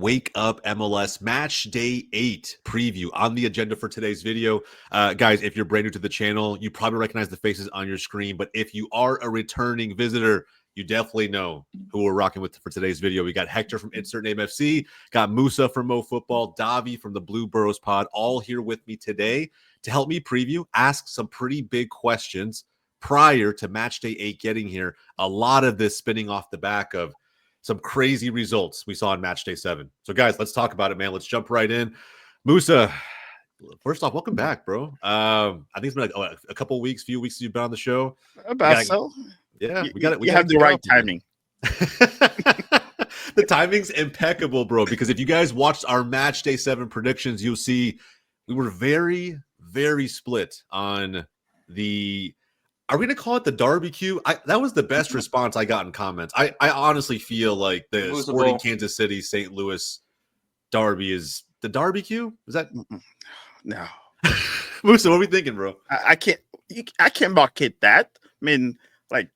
Wake Up MLS Matchday 8 preview on the agenda for today's video. Guys, if you're brand new to the channel, you probably recognize the faces on your screen, but if you are a returning visitor, you definitely know who we're rocking with for today's video. We got Hector from Insert Name FC, got Musa from MoFutbol, Davi from the Blue Boroughs Pod, all here with me today to help me preview, ask some pretty big questions prior to Matchday 8 getting here. A lot of this spinning off the back of some crazy results we saw on Matchday 7. So, guys, let's talk about it, man. Let's jump right in. Musa, first off, welcome back, bro. I think it's been like a couple weeks, few weeks you've been on the show. Yeah, we got it. You have the right timing. The timing's impeccable, bro, because if you guys watched our Matchday 7 predictions, you'll see we were very, very split on the... Are we going to call it the barbecue? That was the best response I got in comments. I honestly feel like the Sporting Kansas City St. Louis derby is the barbecue. Is that no? Musa, what are we thinking, bro? I can't market that. I mean, like,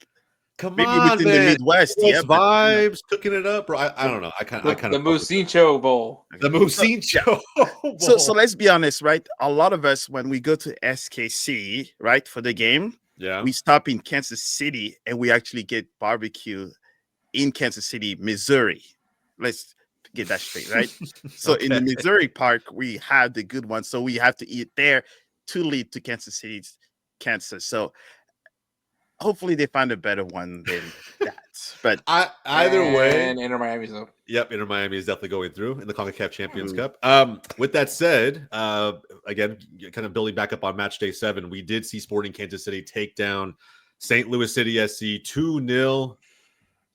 come maybe on, within man. the Midwest, yeah, vibes, cooking it up, bro. I don't know. I kind of the Musincho Bowl. The Musincho Bowl. So let's be honest, right? A lot of us, when we go to SKC, right, for the game. Yeah, we stop in Kansas City and we actually get barbecue in Kansas City, Missouri. Let's get that straight, right? So in the Missouri part, we have the good one. So we have to eat there to lead to Kansas City, Kansas. So hopefully they find a better one than that. But either way, and Inter Miami's though. Yep, Inter Miami is definitely going through in the CONCACAF Champions Cup. With that said, again, kind of building back up on Matchday 7, we did see Sporting Kansas City take down St. Louis City SC 2-0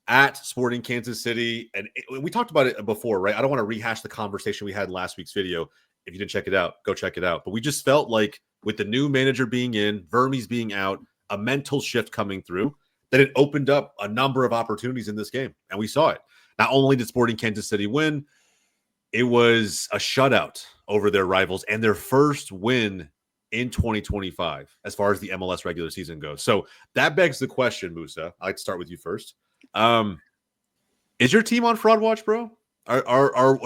at Sporting Kansas City. And we talked about it before, right? I don't want to rehash the conversation we had in last week's video. If you didn't check it out, go check it out. But we just felt like with the new manager being in, Vermes being out, a mental shift coming through, that it opened up a number of opportunities in this game. And we saw it. Not only did Sporting Kansas City win, it was a shutout over their rivals and their first win in 2025 as far as the MLS regular season goes. So that begs the question, Musa. I'd like to start with you first. Is your team on fraud watch, bro?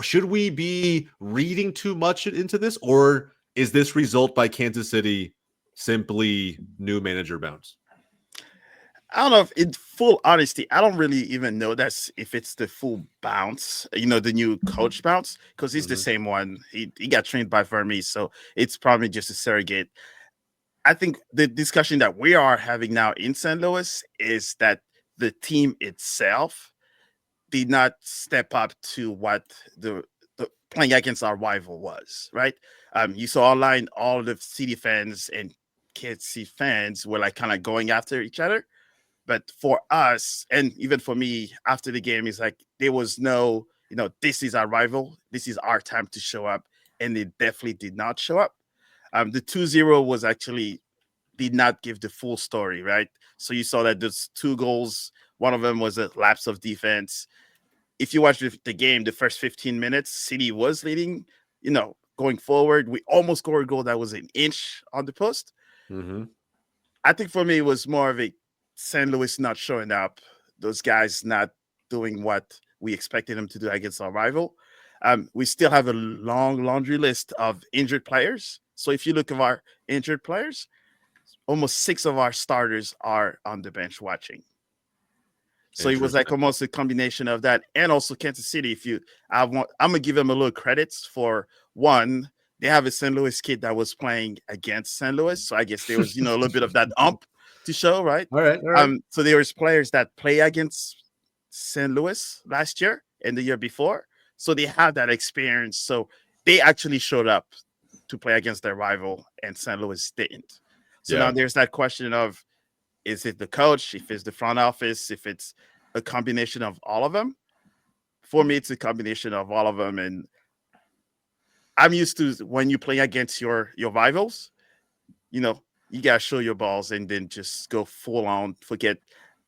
Should we be reading too much into this, or is this result by Kansas City simply new manager bounce? I don't know if, in full honesty, I don't really even know if it's the full bounce, the new coach bounce, because he's the same one. He got trained by Vermes, so it's probably just a surrogate. I think the discussion that we are having now in St. Louis is that the team itself did not step up to what the playing against our rival was, right? You saw online all the City fans and KC fans were like kind of going after each other. But for us, and even for me, after the game, it's like there was no, this is our rival. This is our time to show up. And they definitely did not show up. The 2-0 was actually did not give the full story, right? So you saw that there's 2 goals. One of them was a lapse of defense. If you watch the game, the first 15 minutes, City was leading, going forward. We almost scored a goal that was an inch on the post. I think for me, it was more of a St. Louis not showing up, those guys not doing what we expected them to do against our rival. We still have a long laundry list of injured players. So if you look at our injured players, almost 6 of our starters are on the bench watching. So it was like almost a combination of that. And also Kansas City, I'm going to give them a little credits for one. They have a St. Louis kid that was playing against St. Louis. So I guess there was, a little bit of that to show, right? All right. So there was players that play against St. Louis last year and the year before. So they have that experience. So they actually showed up to play against their rival and St. Louis didn't. So now there's that question of, is it the coach, if it's the front office, if it's a combination of all of them? For me, it's a combination of all of them. And I'm used to when you play against your rivals, you got to show your balls and then just go full on, forget.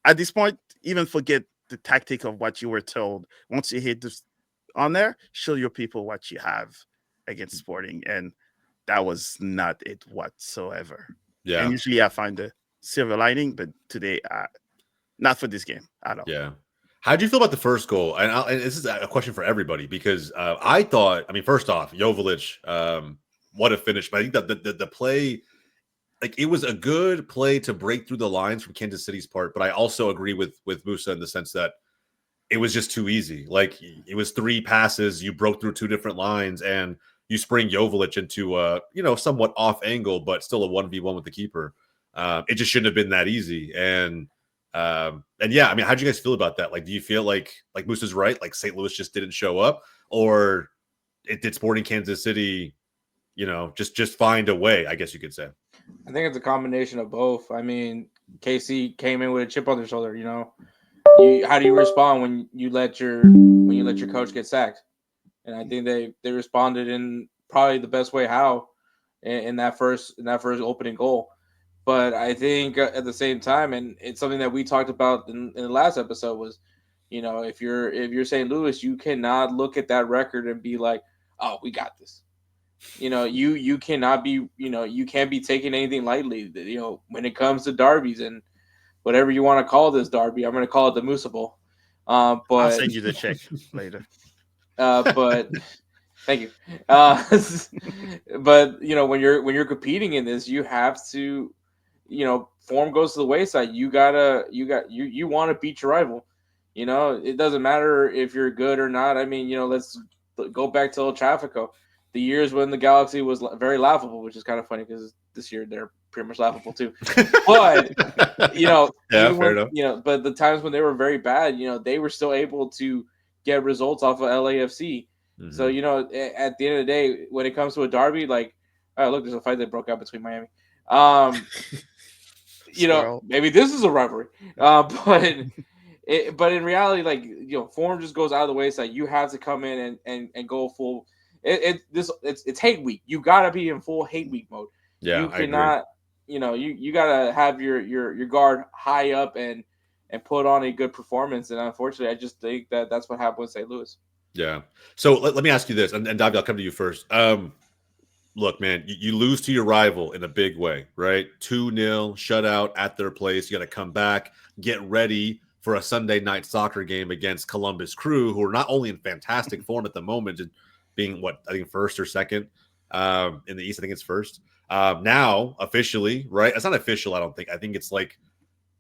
At this point, even forget the tactic of what you were told. Once you hit this on there, show your people what you have against Sporting. And that was not it whatsoever. Yeah. And usually I find the silver lining, but today, not for this game at all. Yeah. How'd you feel about the first goal? And this is a question for everybody because I thought, I mean, first off, Joveljic, what a finish. But I think that the play, like it was a good play to break through the lines from Kansas City's part. But I also agree with Musa in the sense that it was just too easy. Like it was 3 passes, you broke through 2 different lines, and you spring Joveljic into a somewhat off angle, but still a 1v1 with the keeper. It just shouldn't have been that easy. And yeah, I mean, how'd you guys feel about that? Like, do you feel like Musa's right? Like St. Louis just didn't show up, or it did Sporting Kansas City, just find a way, I guess you could say. I think it's a combination of both. I mean, KC came in with a chip on their shoulder. How do you respond when you let your coach get sacked? And I think they responded in probably the best way how in that first opening goal. But I think at the same time, and it's something that we talked about in the last episode was, if you're St. Louis, you cannot look at that record and be like, oh, we got this. You cannot be, you can't be taking anything lightly. When it comes to derbies and whatever you want to call this derby, I'm going to call it the Musa Bowl. But I'll send you the check later. But thank you. But when you're competing in this, you have to, form goes to the wayside. You want to beat your rival. It doesn't matter if you're good or not. I mean, let's go back to El Trafico. The years when the Galaxy was very laughable, which is kind of funny because this year they're pretty much laughable too. But yeah, fair enough. But the times when they were very bad, they were still able to get results off of LAFC. Mm-hmm. So at the end of the day, when it comes to a derby, like, oh look, there's a fight that broke out between Miami. Maybe this is a rivalry, but in reality, like form just goes out of the wayside. You have to come in and go full. It's hate week. You gotta be in full hate week mode. Yeah, you cannot. You gotta have your guard high up and put on a good performance. And unfortunately, I just think that's what happened with St. Louis. Yeah. So let me ask you this, and Davi, I'll come to you first. Look, man, you lose to your rival in a big way, right? 2-0 shutout at their place. You got to come back, get ready for a Sunday night soccer game against Columbus Crew, who are not only in fantastic form at the moment, being I think first or second in the East. I think it's first. Now officially, right? It's not official. I don't think. I think it's like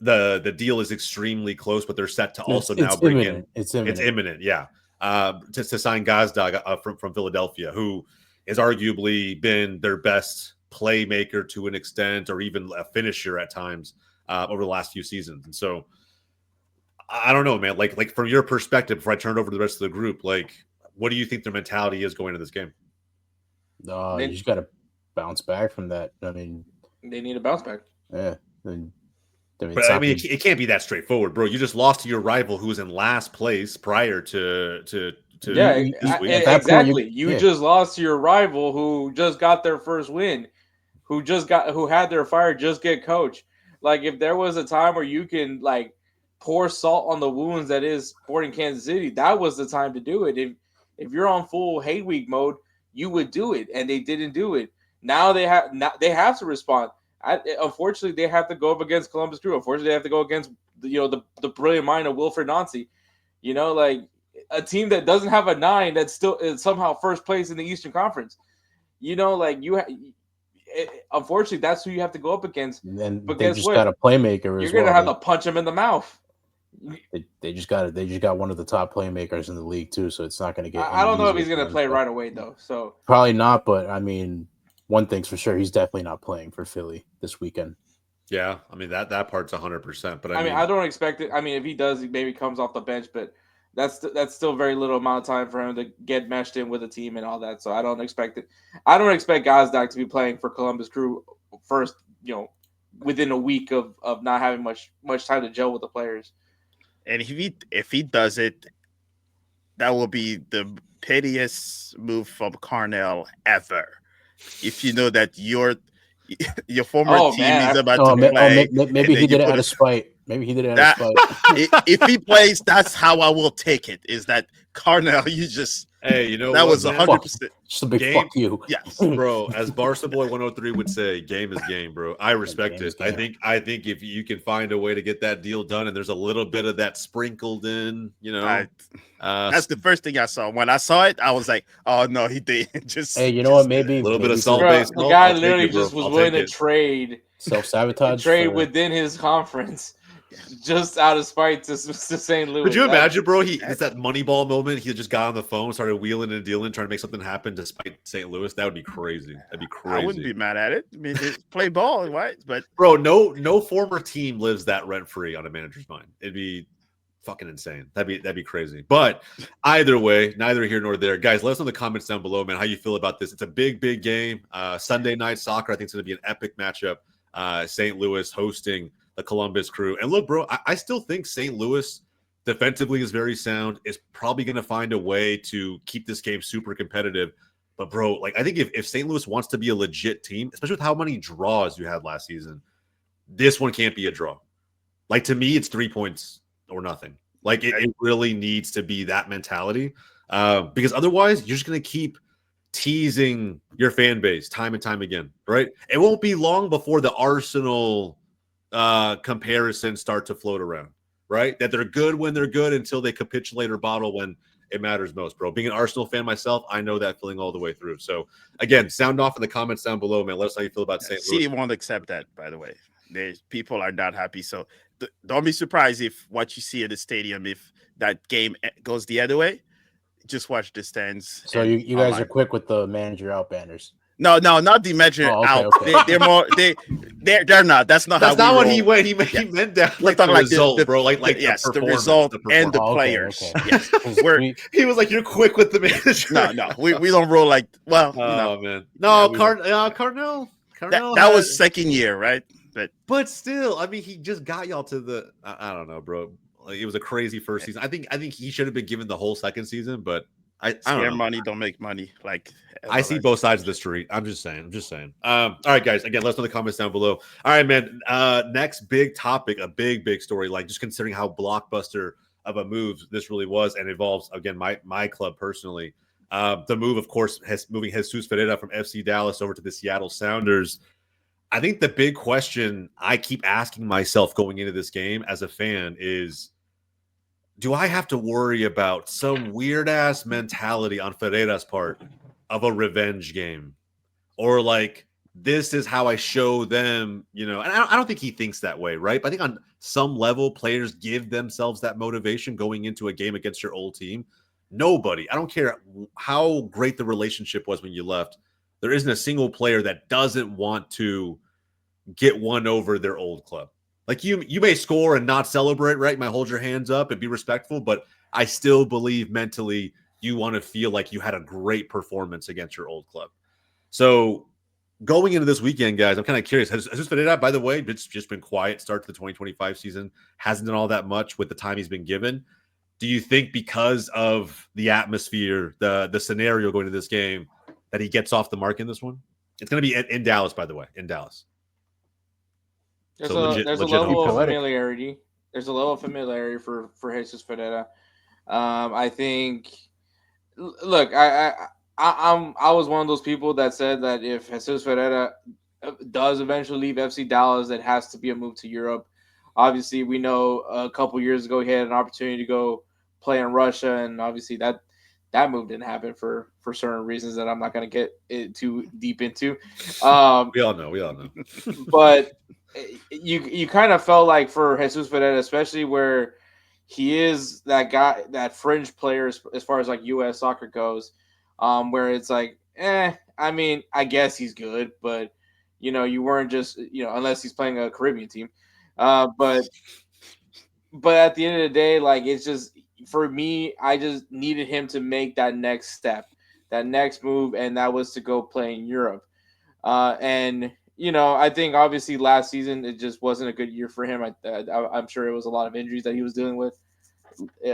the deal is extremely close, but they're set to also now bring in. It's imminent. Yeah. To sign Gazdag from Philadelphia, who has arguably been their best playmaker to an extent, or even a finisher at times over the last few seasons. And so I don't know, man. Like from your perspective, before I turn it over to the rest of the group, like, what do you think their mentality is going into this game? You just got to bounce back from that. I mean, they need to bounce back. Yeah. It can't be that straightforward, bro. You just lost to your rival who was in last place prior to exactly. You just lost to your rival who just got their first win, who had their fire just get coach. Like, if there was a time where you can like pour salt on the wounds that is Sporting Kansas City, that was the time to do it. If you're on full hate week mode, you would do it, and they didn't do it. Now they have to respond. Unfortunately, they have to go up against Columbus Crew. Unfortunately, they have to go against the brilliant mind of Wilfred Nancy. Like a team that doesn't have a 9 that's still is somehow first place in the Eastern Conference. Unfortunately, that's who you have to go up against. And but they just got a playmaker. You're gonna have to punch him in the mouth. They just got one of the top playmakers in the league too, so it's not going to get. I don't know if he's going to play right away though. So probably not, but I mean, one thing's for sure, he's definitely not playing for Philly this weekend. Yeah, I mean that part's 100%. But I mean, I don't expect it. I mean, if he does, he maybe comes off the bench, but that's still very little amount of time for him to get meshed in with a team and all that. So I don't expect it. I don't expect Gazdag to be playing for Columbus Crew first. Within a week of not having much time to gel with the players. And if he does it, that will be the pettiest move from Carnell ever. If you know that your former team is about to play. Maybe he did it out of spite. Maybe he did it That- out of spite. If he plays, that's how I will take it. Is that Carnell? You just Hey, you know that what, was man? 100%. Just a big Game- fuck you. Yes. Bro, as Barca Boy 103 would say, game is game, bro. I respect game is it. game. I think if you can find a way to get that deal done, and there's a little bit of that sprinkled in, That's the first thing I saw. When I saw it, I was like, "Oh no, he didn't." Just Hey, you know what? Maybe a little bit of some salt Bro, based. the guy literally just was willing to trade self-sabotage. within his conference, just out of spite to St. Louis. Could you imagine, bro? It's that Moneyball moment. He just got on the phone, started wheeling and dealing, trying to make something happen despite St. Louis. That would be crazy. That'd be crazy. I wouldn't be mad at it. I mean, play ball, right? But Bro, no former team lives that rent free on a manager's mind. It'd be fucking insane. That'd be crazy. But either way, neither here nor there. Guys, let us know in the comments down below, man, how you feel about this. It's a big game. Sunday night soccer, I think it's going to be an epic matchup. St. Louis hosting the Columbus Crew. And look, bro, I still think St. Louis defensively is very sound, is probably going to find a way to keep this game super competitive. But, bro, like, I think if St. Louis wants to be a legit team, especially with how many draws you had last season, this one can't be a draw. Like, to me, it's 3 points or nothing. Like, it really needs to be that mentality, because otherwise you're just going to keep teasing your fan base time and time again, right? It won't be long before the Arsenal comparisons start to float around, right? That they're good when they're good until they capitulate or bottle when it matters most, bro. Being an Arsenal fan myself, I know that feeling all the way through. So, again, sound off in the comments down below, man. Let us know how you feel about St. Louis. City won't accept that, by the way. People are not happy. So don't be surprised if what you see at the stadium, if that game goes the other way, just watch the stands. So you guys are quick with the manager out banners. No, not the measure out. Okay. They're more. They're not. That's not. That's how not what roll. he went. He meant that like the like result, bro. Like yes, the performance, result and the Okay, players. okay. Yes, he was like, "You're quick with the manager." No, we don't roll like. Well, man, no, yeah, Cardinal. That was second year, right? But still, I mean, he just got y'all to the. I don't know, bro. Like, it was a crazy first season. I think he should have been given the whole second season, but I don't know. Money don't make money. Like I see both sides of the street. I'm just saying. All right, guys. Again, let us know in the comments down below. All right, man. Next big topic, a big story. Like, just considering how blockbuster of a move this really was, and involves, again, my club personally. The move, of course, moving Jesús Ferreira from FC Dallas over to the Seattle Sounders. I think the big question I keep asking myself going into this game as a fan is, do I have to worry about some weird-ass mentality on Ferreira's part of a revenge game? Or, like, this is how I show them, and I don't think he thinks that way, right? But I think on some level, players give themselves that motivation going into a game against your old team. Nobody, I don't care how great the relationship was when you left, there isn't a single player that doesn't want to get one over their old club. Like, you may score and not celebrate, right? You might hold your hands up and be respectful, but I still believe mentally you want to feel like you had a great performance against your old club. So going into this weekend, guys, I'm kind of curious. Has Jesús Ferreira, by the way, it's just been quiet start to the 2025 season, hasn't done all that much with the time he's been given. Do you think because of the atmosphere, the scenario going into this game, that he gets off the mark in this one? It's going to be in Dallas, by the way, in Dallas. There's So a level of familiarity. There's a level of familiarity for Jesús Ferreira. I think. Look, I was one of those people that said that if Jesús Ferreira does eventually leave FC Dallas, it has to be a move to Europe. Obviously, we know a couple years ago he had an opportunity to go play in Russia, and obviously that move didn't happen for certain reasons that I'm not going to get too deep into. We all know. But you kind of felt like for Jesús Ferreira, especially where he is that guy, that fringe player as far as like U.S. soccer goes, where it's like, I mean, I guess he's good, but you weren't just, unless he's playing a Caribbean team. But at the end of the day, like, it's just, for me, I just needed him to make that next step, that next move, and that was to go play in Europe. And I think obviously last season it just wasn't a good year for him. I'm sure it was a lot of injuries that he was dealing with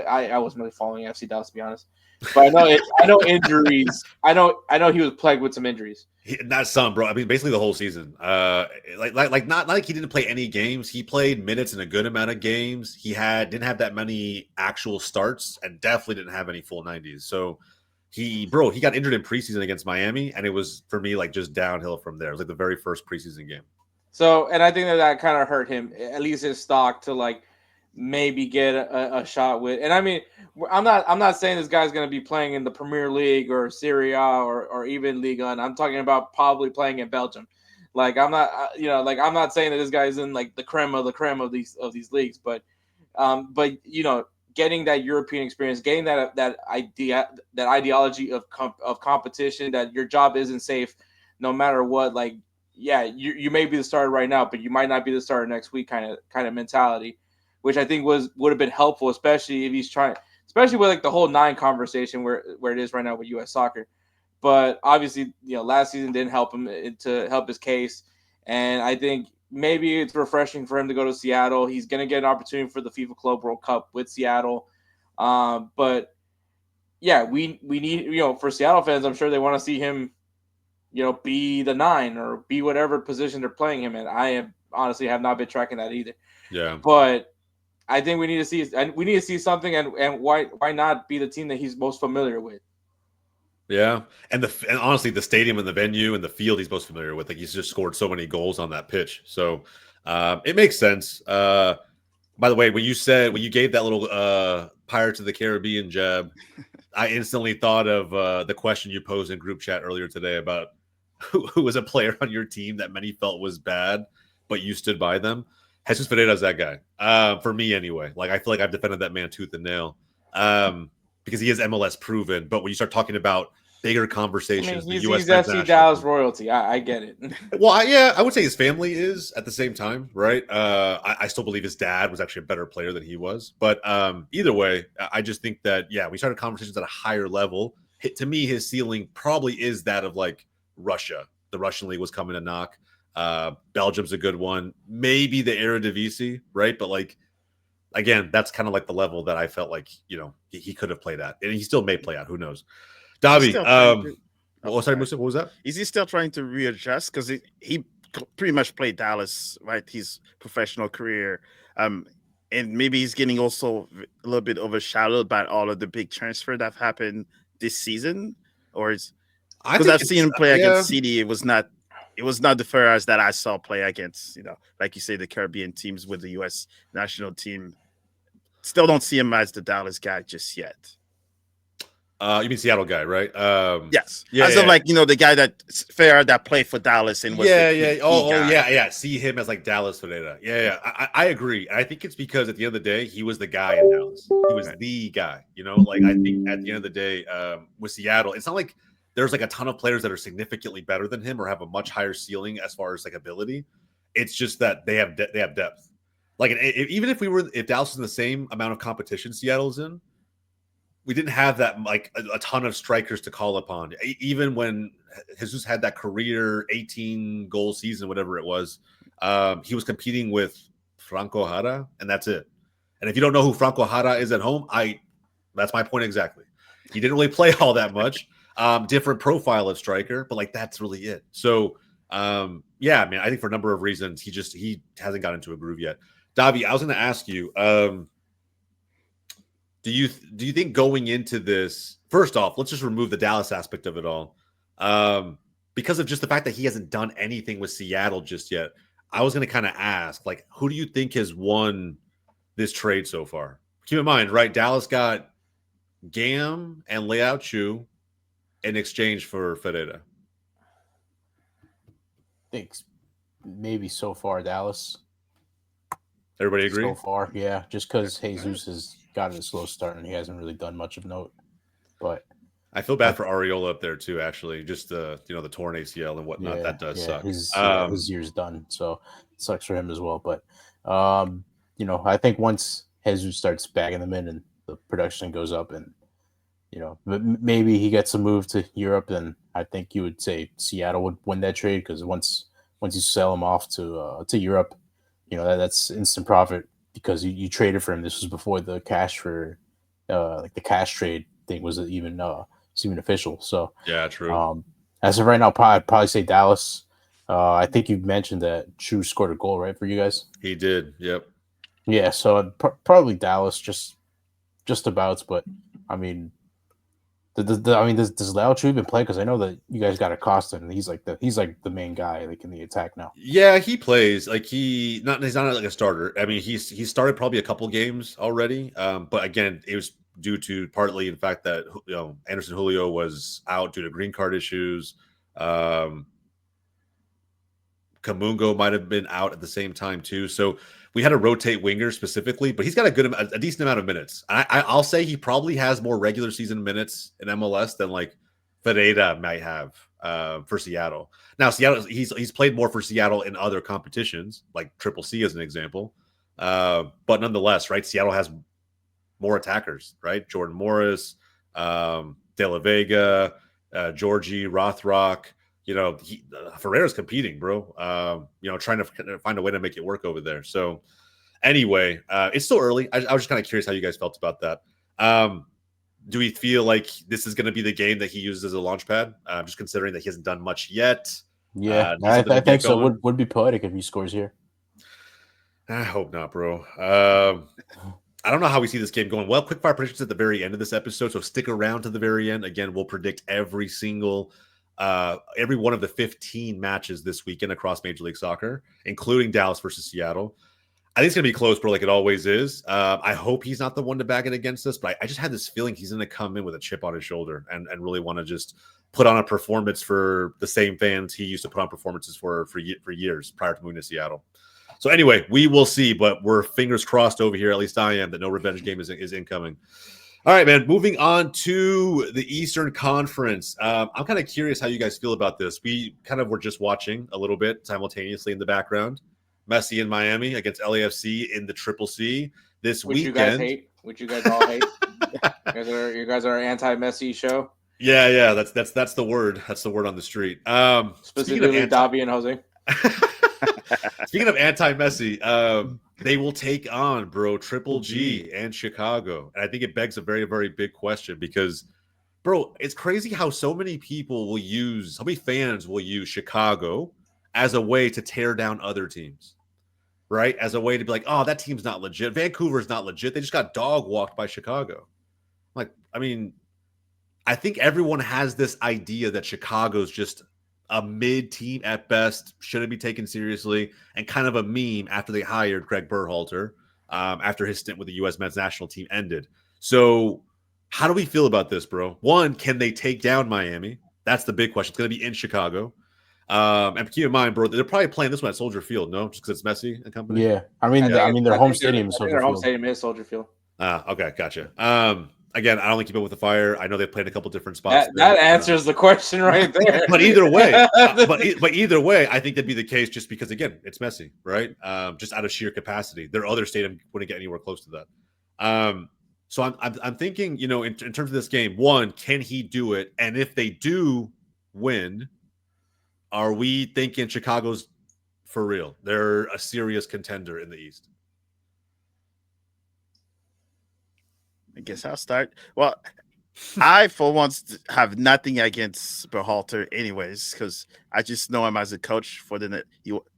I wasn't really following FC Dallas, to be honest. But I know injuries. I know he was plagued with some injuries. Not some, bro. I mean, basically the whole season. Not like he didn't play any games. He played minutes in a good amount of games. He didn't have that many actual starts, and definitely didn't have any full 90s. So he got injured in preseason against Miami, and it was for me like just downhill from there. It was like the very first preseason game. So, and I think that kind of hurt him, at least his stock, to like maybe get a shot with. And I mean, I'm not saying this guy's going to be playing in the Premier League or Serie A or even Ligue 1. I'm talking about probably playing in Belgium. Like I'm not, I'm not saying that this guy's in like the creme of these leagues, but getting that European experience, getting that ideology of competition, that your job isn't safe no matter what. Like, yeah, you may be the starter right now, but you might not be the starter next week, kind of mentality, which I think would have been helpful, especially if he's trying, especially with like the whole 9 conversation where it is right now with U.S. soccer. But obviously, last season didn't help him to help his case, and I think maybe it's refreshing for him to go to Seattle. He's going to get an opportunity for the FIFA Club World Cup with Seattle, but yeah, we need, for Seattle fans, I'm sure they want to see him, be the 9 or be whatever position they're playing him in. I honestly have not been tracking that either. Yeah, but I think we need to see something, and why not be the team that he's most familiar with? Yeah, and honestly, the stadium and the venue and the field he's most familiar with. Like, he's just scored so many goals on that pitch, so it makes sense. By the way, when you gave that little Pirates of the Caribbean jab, I instantly thought of the question you posed in group chat earlier today about who was a player on your team that many felt was bad, but you stood by them. Jesús Ferreira is that guy, for me anyway. Like, I feel like I've defended that man tooth and nail, because he is MLS proven. But when you start talking about bigger conversations, he's the U.S. FC Dallas royalty. I get it. Well, I would say his family is at the same time, right? I still believe his dad was actually a better player than he was. But either way, I just think that, we started conversations at a higher level. To me, his ceiling probably is that of like Russia. The Russian league was coming to knock. Belgium's a good one. Maybe the Eredivisie, right? But like, again, that's kind of like the level that I felt like, he could have played at. And he still may play at. Who knows? Davi, sorry, Musa, what was that? Is he still trying to readjust? Because he pretty much played Dallas, right? His professional career. And maybe he's getting also a little bit overshadowed by all of the big transfer that happened this season. Or is because I've seen him play against City, it was not the Ferreiras that I saw play against, like you say, the Caribbean teams with the U.S. national team. Still don't see him as the Dallas guy just yet. You mean Seattle guy, right? Yes. Of like, the guy that played for Dallas and was see him as like Dallas Ferreira. I agree. I think it's because at the end of the day, he was the guy in Dallas. He was the guy, like, I think at the end of the day, with Seattle, it's not like there's like a ton of players that are significantly better than him or have a much higher ceiling as far as like ability. It's just that they have depth. Like, even if Dallas is in the same amount of competition Seattle's in, we didn't have that like a ton of strikers to call upon. Even when Jesus had that career 18 goal season, whatever it was, he was competing with Franco Jara, and that's it. And if you don't know who Franco Jara is at home, that's my point exactly. He didn't really play all that much. Different profile of striker, but like that's really it. So I mean, I think for a number of reasons, he hasn't got into a groove yet. Davi, I was going to ask you, do you think going into this, first off, let's just remove the Dallas aspect of it all, because of just the fact that he hasn't done anything with Seattle just yet. I was going to kind of ask, like, who do you think has won this trade so far? Keep in mind, right? Dallas got Gam and Leao Chu in exchange for Ferreira. I think maybe so far Dallas. Everybody agree? So far, yeah. Just because Jesus has gotten a slow start and he hasn't really done much of note. But I feel bad for Areola up there too. Actually, just the the torn ACL and whatnot. That does suck. His year's done, so it sucks for him as well. But I think once Jesus starts bagging them in and the production goes up, and maybe he gets a move to Europe, then I think you would say Seattle would win that trade, because once you sell him off to Europe, that's instant profit because you traded for him. This was before the cash for like the cash trade thing was even official. So Yeah, true. As of right now, I'd probably say Dallas. I think you mentioned that Chu scored a goal, right, for you guys? He did. Yep. Yeah, so probably Dallas, just about. But I mean, does Lau Chu even play? Because I know that you guys got Acosta, and he's like the main guy like in the attack now. Yeah, he plays like he's not like a starter. I mean, he started probably a couple games already. But again, it was due to partly in fact that Anderson Julio was out due to green card issues. Kamungo might have been out at the same time too. So we had to rotate wingers specifically, but he's got a decent amount of minutes. I'll say he probably has more regular season minutes in MLS than like Ferreira might have for Seattle. Now, Seattle, he's played more for Seattle in other competitions, like Triple C as an example. But nonetheless, right, Seattle has more attackers, right? Jordan Morris, De La Vega, Georgie, Rothrock. Ferreira's competing, bro. Trying to find a way to make it work over there. So anyway, it's still early. I was just kind of curious how you guys felt about that. Do we feel like this is going to be the game that he uses as a launch pad? Just considering that he hasn't done much yet. Yeah, I think so. Would be poetic if he scores here. I hope not, bro. I don't know how we see this game going. Well, quickfire predictions at the very end of this episode, so stick around to the very end. Again, we'll predict every one of the 15 matches this weekend across Major League Soccer, including Dallas versus Seattle. I think it's going to be close, bro, like it always is. I hope he's not the one to bag it against us, but I just had this feeling he's going to come in with a chip on his shoulder and really want to just put on a performance for the same fans he used to put on performances for years prior to moving to Seattle. So anyway, we will see, but we're fingers crossed over here, at least I am, that no revenge game is incoming. All right, man, moving on to the Eastern Conference. I'm kind of curious how you guys feel about this. We kind of were just watching a little bit simultaneously in the background. Messi in Miami against LAFC in the Triple C this weekend. You guys hate? Which you guys all hate? You guys are anti-Messi show? Yeah, that's the word. That's the word on the street. Specifically Davi and Jose. Speaking of anti-Messi, they will take on, bro, Triple G and Chicago. And I think it begs a very, very big question because, bro, it's crazy how so many fans will use Chicago as a way to tear down other teams, right? As a way to be like, oh, that team's not legit. Vancouver's not legit. They just got dog walked by Chicago. I think everyone has this idea that Chicago's just a mid team at best, shouldn't be taken seriously, and kind of a meme after they hired Gregg Berhalter after his stint with the U.S. men's national team ended. So how do we feel about this, bro? One, can they take down Miami? That's the big question. It's going to be in Chicago. And keep in mind, bro, they're probably playing this one at Soldier Field, no? Just because it's Messi and company? Yeah. I mean, their home stadium is Soldier Field. Their home stadium is Soldier Field. Okay, gotcha. Again, I don't keep up with the Fire. I know they've played a couple different spots. That answers the question right there. But either way, either way, I think that'd be the case just because, again, it's Messi, right? Just out of sheer capacity. Their other stadium wouldn't get anywhere close to that. So I'm thinking, in terms of this game, one, can he do it? And if they do win, are we thinking Chicago's for real? They're a serious contender in the East. I guess I'll start. Well, I, for once, have nothing against Berhalter anyways, because I just know him as a coach for the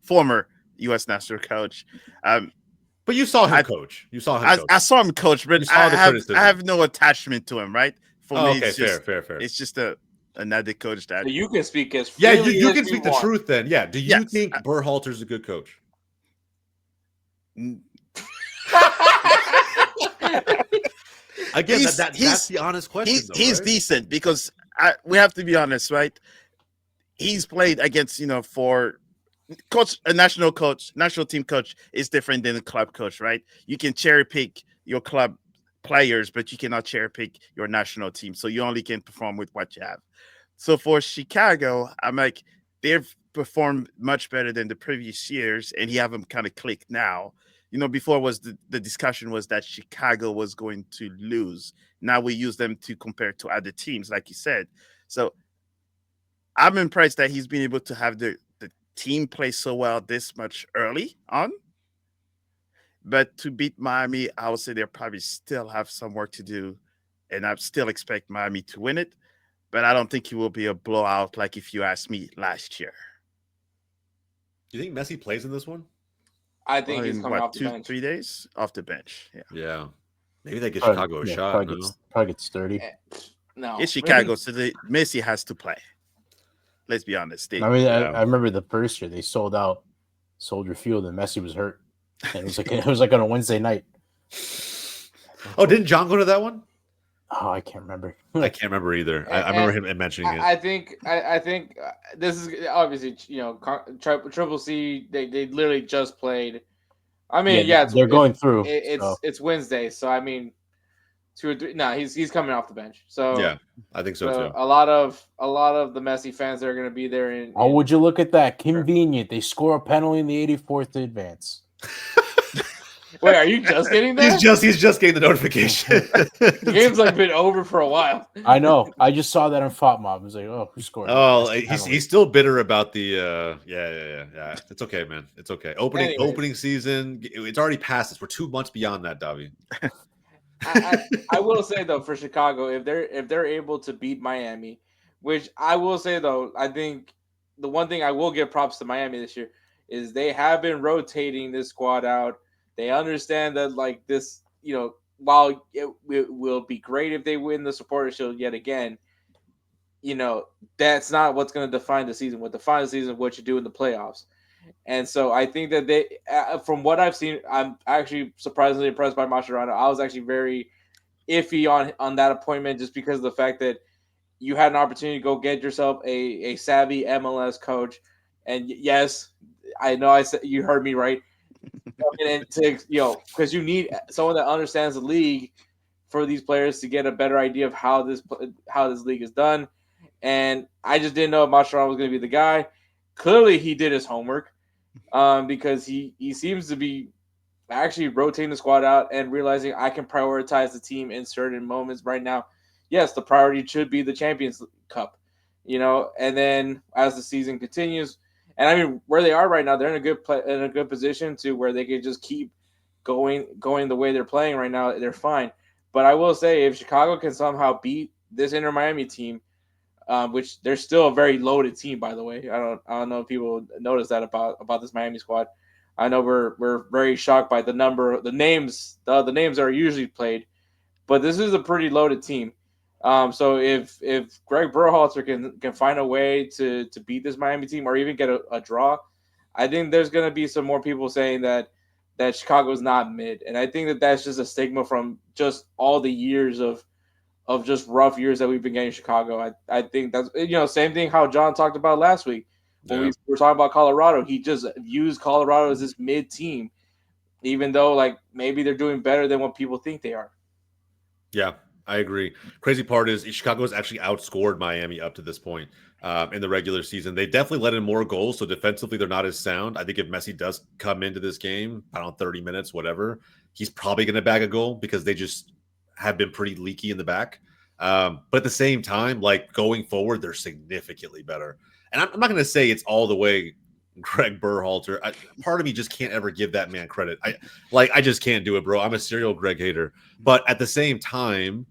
former U.S. national coach. But you saw him coach. You saw him coach. I saw him coach, but I have no attachment to him, right? For me, okay, it's just, fair. It's just another coach that... So you can speak as freely as you can speak the truth then. Yeah. Do you think Berhalter's a good coach? Again, that's the honest question. He's decent because we have to be honest, right? He's played against, for coach, a national team coach is different than a club coach, right? You can cherry pick your club players, but you cannot cherry pick your national team. So you only can perform with what you have. So for Chicago, I'm like, they've performed much better than the previous years, and you have them kind of clicked now. Before was the discussion was that Chicago was going to lose. Now we use them to compare to other teams, like you said. So I'm impressed that he's been able to have the team play so well this much early on. But to beat Miami, I would say they'll probably still have some work to do, and I still expect Miami to win it. But I don't think it will be a blowout like if you asked me last year. Do you think Messi plays in this one? I think he's In coming off the 2, bench. 3 days off the bench. Yeah. Yeah. Maybe they get Chicago a shot. Probably gets 30. No, It's Chicago, so Messi has to play. Let's be honest. I mean, I remember the first year they sold out Soldier Field and Messi was hurt. And it was like on a Wednesday night. Oh, didn't John go to that one? Oh, I can't remember. I can't remember either. I remember him mentioning it. I think this is obviously Triple C. They literally just played. I mean, they're going through. It's Wednesday, so I mean, 2 or 3. No, he's coming off the bench. So yeah, I think so too. A lot of the Messi fans that are going to be there. Would you look at that? Convenient. They score a penalty in the 84th to advance. Wait, are you just getting that? He's just getting the notification. The game's like been over for a while. I know. I just saw that on FOP Mob. I was like, oh, who scored? Oh, he's still bitter about the yeah. It's okay, man. It's okay. Opening season. It's already past us. We're 2 months beyond that, Davi. I will say though, for Chicago, if they're able to beat Miami, which I will say though, I think the one thing I will give props to Miami this year is they have been rotating this squad out. They understand that like this, while it will be great if they win the Supporters Shield yet again, that's not what's going to define the season. What defines the season is what you do in the playoffs. And so I think that they, from what I've seen, I'm actually surprisingly impressed by Mascherano. I was actually very iffy on that appointment just because of the fact that you had an opportunity to go get yourself a savvy MLS coach. And yes, I know I said you heard me right. And because you need someone that understands the league for these players to get a better idea of how this league is done. And I just didn't know if Mascherano was going to be the guy. Clearly, he did his homework because he seems to be actually rotating the squad out and realizing I can prioritize the team in certain moments right now. Yes, the priority should be the Champions Cup, and then as the season continues. And I mean, where they are right now, they're in a good position to where they can just keep going the way they're playing right now. They're fine. But I will say, if Chicago can somehow beat this Inter Miami team, which they're still a very loaded team, by the way. I don't know if people notice that about this Miami squad. I know we're very shocked by the names that are usually played, but this is a pretty loaded team. So if Gregg Berhalter can find a way to beat this Miami team or even get a draw, I think there's going to be some more people saying that Chicago's not mid. And I think that's just a stigma from just all the years of just rough years that we've been getting in Chicago. I think that's, same thing how John talked about last week when we were talking about Colorado. He just views Colorado as this mid team, even though like maybe they're doing better than what people think they are. Yeah. I agree. Crazy part is Chicago's actually outscored Miami up to this point in the regular season. They definitely let in more goals, so defensively they're not as sound. I think if Messi does come into this game, 30 minutes, whatever, he's probably going to bag a goal because they just have been pretty leaky in the back. But at the same time, like going forward, they're significantly better. And I'm not going to say it's all the way Gregg Berhalter. Part of me just can't ever give that man credit. I just can't do it, bro. I'm a serial Gregg hater. But at the same time,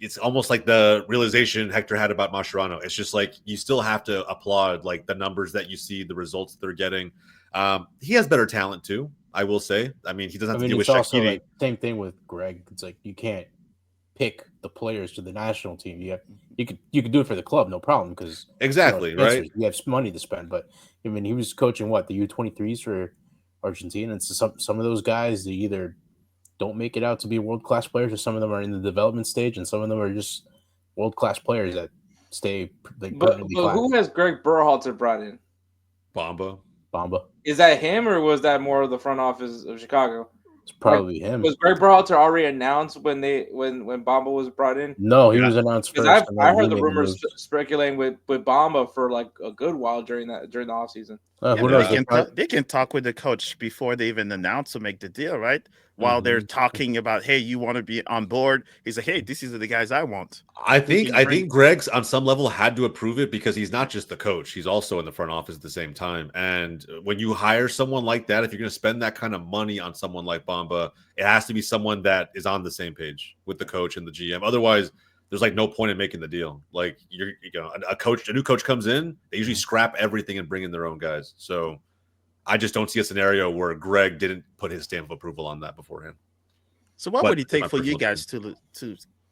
it's almost like the realization Hector had about Mascherano. It's just like you still have to applaud like the numbers that you see, the results that they're getting. He has better talent too, I will say. I mean, he doesn't have to deal with Shaqiri. Like, same thing with Gregg. It's like you can't pick the players to the national team. You could do it for the club, no problem, because exactly right. You have money to spend, but I mean, he was coaching the U23s for Argentina, and so some of those guys, they either don't make it out to be world-class players, or some of them are in the development stage, and some of them are just world-class players that stay. But who has Gregg Berhalter brought in? Bamba. Is that him, or was that more of the front office of Chicago? It's probably him. Was Gregg Berhalter already announced when Bamba was brought in? No, he was announced first. I heard the rumors speculating with Bamba for like a good while during the offseason. They can talk with the coach before they even announce to make the deal, right? while they're talking about, hey, you want to be on board? He's like, hey, this is the guys I want. I think Gregg's on some level had to approve it because he's not just the coach; he's also in the front office at the same time. And when you hire someone like that, if you're going to spend that kind of money on someone like Bamba, it has to be someone that is on the same page with the coach and the GM. Otherwise, there's like no point in making the deal. Like a new coach comes in, they usually scrap everything and bring in their own guys. So I just don't see a scenario where Gregg didn't put his stamp of approval on that beforehand. So what would it take for you guys to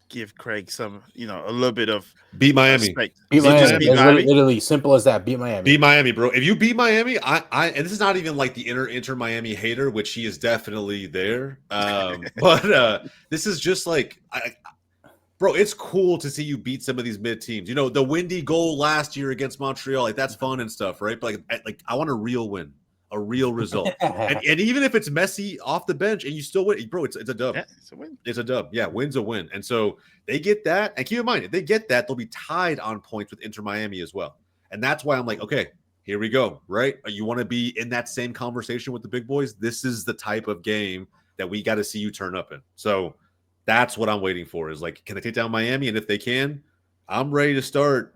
give Gregg some, a little bit of beat Miami? Respect? Beat Miami. Literally simple as that. Beat Miami. Beat Miami, bro. If you beat Miami, and this is not even like the inter Miami hater, which he is definitely there. But this is just like bro, it's cool to see you beat some of these mid teams. The windy goal last year against Montreal, like that's fun and stuff, right? But like I want a real win. A real result, and even if it's Messi off the bench and you still win, bro, it's a dub. Yeah, it's a win. It's a dub. Yeah, win's a win. And so they get that. And keep in mind, if they get that, they'll be tied on points with Inter Miami as well. And that's why I'm like, okay, here we go. Right? You want to be in that same conversation with the big boys? This is the type of game that we got to see you turn up in. So that's what I'm waiting for. Is like, can they take down Miami? And if they can, I'm ready to start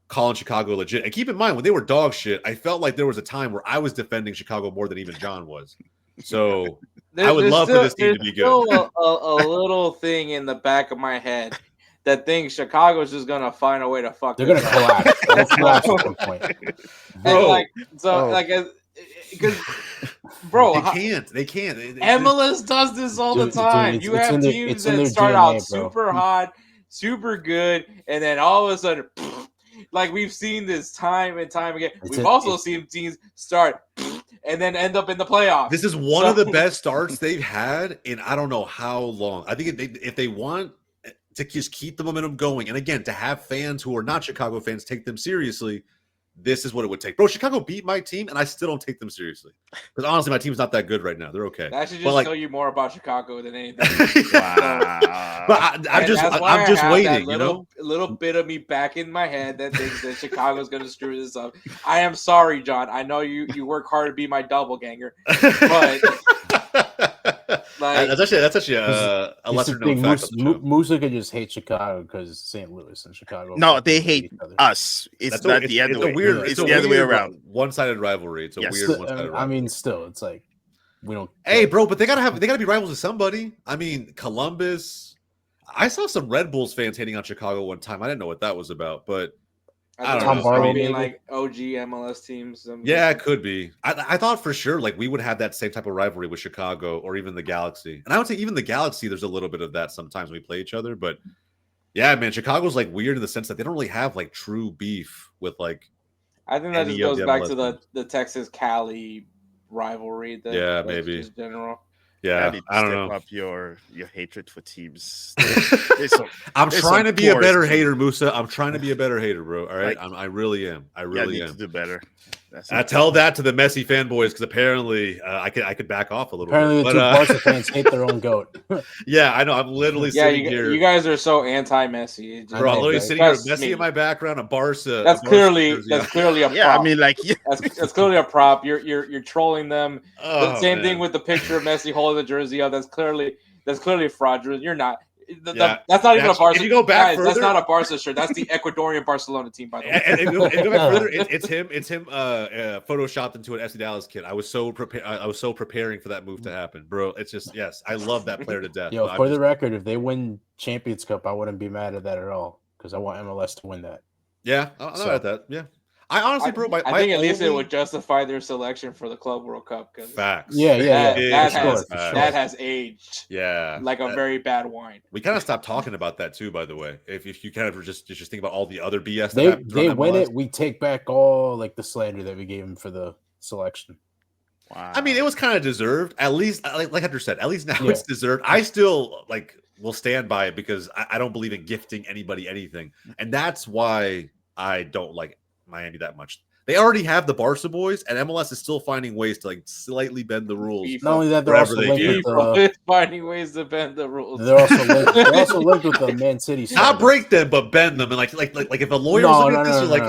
calling Chicago legit. And keep in mind, when they were dog shit, I felt like there was a time where I was defending Chicago more than even John was. So I would love for this team to be good. There's still a little thing in the back of my head that thinks Chicago's just going to find a way to fuck. They're going to collapse. They'll collapse at some point. Bro. Because, bro. They can't. MLS does this all the time. You have teams that start out super hot, super good, and then all of a sudden, like we've seen this time and time again. We've also seen teams start and then end up in the playoffs. This is one of the best starts they've had in I don't know how long. I think if they want to just keep the momentum going, and again, to have fans who are not Chicago fans take them seriously, this is what it would take. Bro, Chicago beat my team, and I still don't take them seriously. Because honestly, my team's not that good right now. They're okay. That should just tell you more about Chicago than anything. Wow. But I'm just waiting, A little bit of me back in my head that thinks that Chicago's going to screw this up. I am sorry, John. I know you work hard to be my doppelganger, but that's actually a lesser known fact. Musa could just hate Chicago because St. Louis and Chicago. No, they hate us. It's not the other way. It's the other way around. One-sided rivalry. It's a weird one-sided rivalry. I mean, still, it's like we don't. Hey, bro, but they gotta be rivals with somebody. I mean, Columbus. I saw some Red Bulls fans hating on Chicago one time. I didn't know what that was about, but I don't know. Being like OG MLS teams. Yeah, it could be. I thought for sure like we would have that same type of rivalry with Chicago or even the Galaxy. And I would say even the Galaxy, there's a little bit of that sometimes when we play each other. But yeah, man, Chicago's like weird in the sense that they don't really have like true beef with like. I think that just goes back to the Texas Cali rivalry. Maybe just general. Yeah, I don't know. Up your hatred for teams. I'm trying to be a better hater, Musa. I'm trying to be a better hater, bro. All right, I really am. I really am. To do better. I tell that to the Messi fanboys because apparently I could back off a little bit. But, the Barca fans hate their own goat. Yeah, I know. I'm literally sitting here. You guys are so anti-Messi. Bro, I'm literally sitting here with Messi in my background, a Barca. That's clearly a prop. Yeah, I mean, like that's clearly a prop. You're trolling them. The same thing with the picture of Messi holding the jersey up. That's clearly fraudulent. You're not. That's not even a Barca. If you go back further, that's not a Barca shirt. That's the Ecuadorian Barcelona team, by the way. And if you go back further, it's him photoshopped into an SD Dallas kid. I was so preparing for that move to happen, bro. It's just I love that player to death. Yo, for the record, if they win Champions Cup, I wouldn't be mad at that at all because I want MLS to win that. Yeah, I'm not at that. Yeah. I honestly, bro, I think at least it would justify their selection for the Club World Cup. Facts. That has aged. Yeah, like a very bad wine. We kind of stopped talking about that too, by the way. If you kind of just think about all the other BS, they win it. We take back all like the slander that we gave him for the selection. Wow. I mean, it was kind of deserved. At least, like Hector said, at least now it's deserved. I still will stand by it because I don't believe in gifting anybody anything, and that's why I don't like Miami that much. They already have the Barca boys, and MLS is still finding ways to slightly bend the rules. Not only that, they're also linked with finding ways to bend the rules. They're also linked with the Man City. Not break them, but bend them. And like if a lawyer was looking at this, you're like,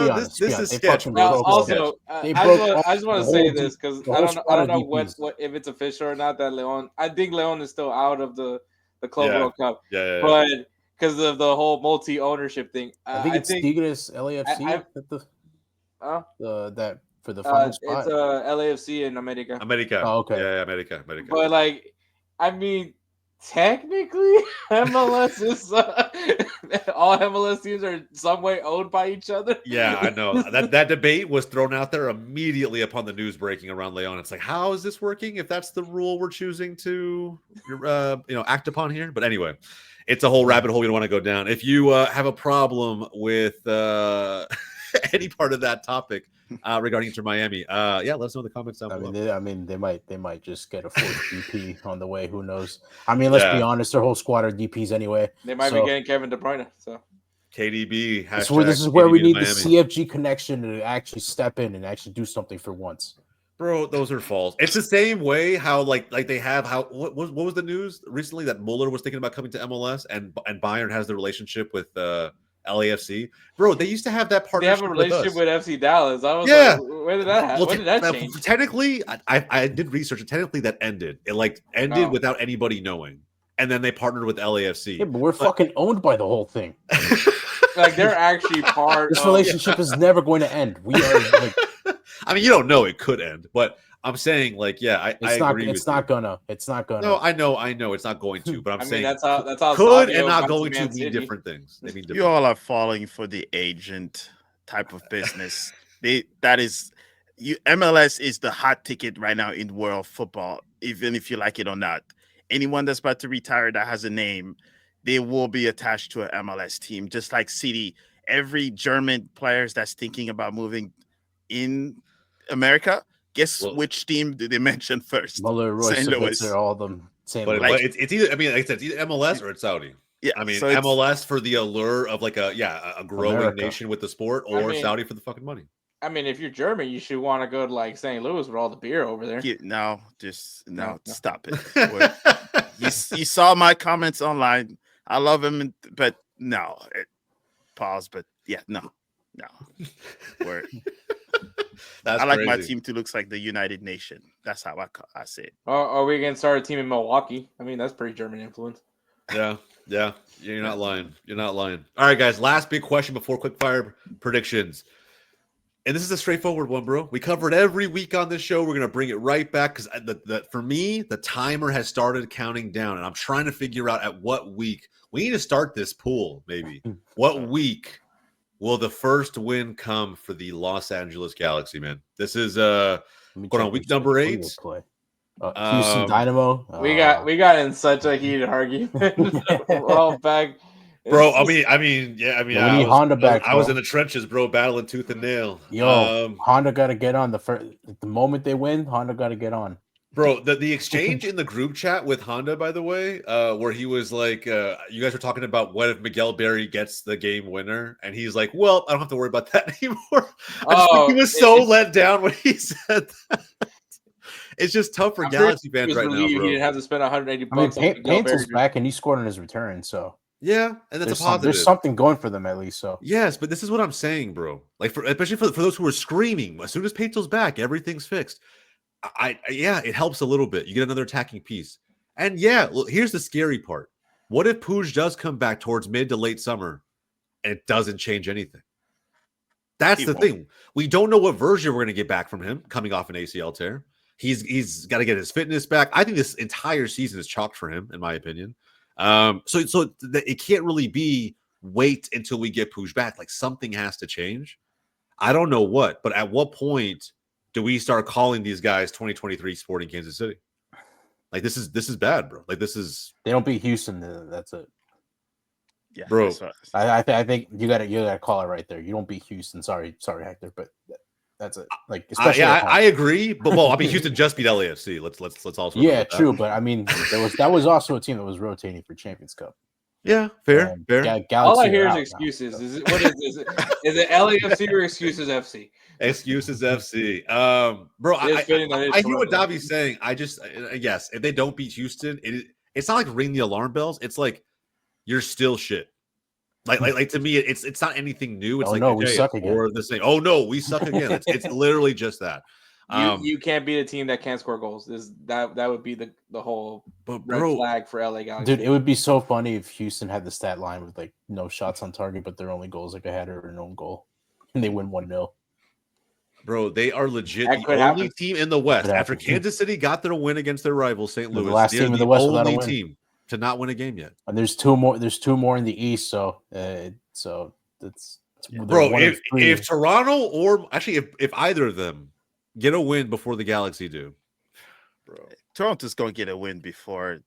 be honest. this is They sketch, fucking bro. Now, broke This is all sketch. also, They I broke just want, all I just want the to say whole this because the I whole don't squad of know what DPs. if it's official or not that Leon. I think Leon is still out of the Club Yeah. World Cup, Yeah. but because of the whole multi ownership thing, I think it's Tigres LAFC I- at uh, that for the final it's spot. LAFC in America. America. Oh, okay. Yeah, America. But like, I mean, technically, MLS is all MLS teams are some way owned by each other. Yeah, I know. That debate was thrown out there immediately upon the news breaking around Leon. It's like, how is this working if that's the rule we're choosing to act upon here? But anyway, it's a whole rabbit hole we don't want to go down. If you have a problem with any part of that topic regarding Inter Miami, let us know in the comments down below. They might just get a fourth DP on the way. Who knows? I mean, let's be honest. Their whole squad are DPs anyway. They might be getting Kevin De Bruyne. So KDB. This is where we need the CFG connection to actually step in and actually do something for once. Bro, those are false. It's the same way how like they have what was the news recently that Mueller was thinking about coming to MLS and Bayern has the relationship with LAFC. Bro, they used to have that partnership. They have a relationship with FC Dallas. I was like, where did that happen? When did that change? Technically, I did research. Technically, that ended. It ended without anybody knowing, and then they partnered with LAFC. Yeah, but we're fucking owned by the whole thing. Like they're actually part. This relationship is never going to end. We are like. I mean, you don't know it could end, but I'm saying, like, yeah, I agree. It's not gonna. No, I know, it's not going to. But I'm saying that's how could Savio and not went to going to Man mean City. different things. They mean different. You all are falling for the agent type of business. MLS is the hot ticket right now in world football, even if you like it or not. Anyone that's about to retire that has a name, they will be attached to an MLS team, just like City. Every German players that's thinking about moving in America, guess which team did they mention first? Muller, Royce, St. Louis. all of them. But it's either, I mean, like I said, it's either MLS or it's Saudi. Yeah, I mean, so MLS for the allure of like a growing America. nation with the sport, or Saudi for the fucking money. I mean, if you're German, you should want to go to like St. Louis with all the beer over there. No, stop it. You saw my comments online. I love him, but no. Pause, but yeah, no. Word. I like my team to look like the United Nation. That's how I say it. Are we going to start a team in Milwaukee? I mean, that's pretty German influence. Yeah. You're not lying. All right, guys. Last big question before Quickfire Predictions. And this is a straightforward one, bro. We cover it every week on this show. We're going to bring it right back because for me, the timer has started counting down, and I'm trying to figure out at what week. We need to start this pool, maybe. What week will the first win come for the Los Angeles Galaxy, man? This is week number 8. Houston Dynamo. We got in such a heated argument. We're all back. Bro, I mean, we need Honda back. I was in the trenches, bro, battling tooth and nail. Honda got to get on the moment they win. Honda got to get on. Bro, the exchange in the group chat with Honda, by the way, where he was like, you guys were talking about what if Miguel Berry gets the game winner, and he's like, well, I don't have to worry about that anymore. He was so let down when he said that. It's just tough for Galaxy fans right now, bro. He didn't have to spend $180 bucks. Painter's back, and he scored on his return, so. Yeah, and that's a positive. There's something going for them at least. So yes, but this is what I'm saying, bro. Like especially for those who are screaming, as soon as Painter's back, everything's fixed. It helps a little bit. You get another attacking piece, and here's the scary part. What if Puig does come back towards mid to late summer, and it doesn't change anything? That's the thing. We don't know what version we're going to get back from him coming off an ACL tear. He's got to get his fitness back. I think this entire season is chalked for him, in my opinion. So it can't really be wait until we get Puig back. Like something has to change. I don't know what, but at what point do we start calling these guys 2023 Sporting Kansas City? Like this is bad, bro. Like they don't beat Houston. That's it. Yeah, bro. I think you gotta call it right there. You don't beat Houston. Sorry, Hector, but that's it. Like especially I agree, but Houston just beat LAFC. Let's also true, but I mean that was also a team that was rotating for Champions Cup. Yeah, fair. All I hear is excuses. Is it LAFC or excuses FC? Excuses FC. Bro, I hear what Davi's saying. I just yes, if they don't beat Houston, it's not like ring the alarm bells. It's like you're still shit. Like to me, it's not anything new. It's Oh, like no, we okay, suck it's again. more the same. Oh no, we suck again. It's literally just that. You can't beat a team that can't score goals. That would be the whole But red bro, flag for LA Galaxy. Dude, it would be so funny if Houston had the stat line with like no shots on target, but their only goals like a header or an own goal, and they win 1-0. bro, they are legit That the could only happen. team in the West Could after happen. Kansas City got their win against their rival St. They're the Louis. last They're team in the the West without a only win. team to not win a game yet. And there's two more. There's two more in the East, so it's Bro, one of three. if Toronto or actually if either of them get a win before the Galaxy do, bro. Toronto's gonna get a win before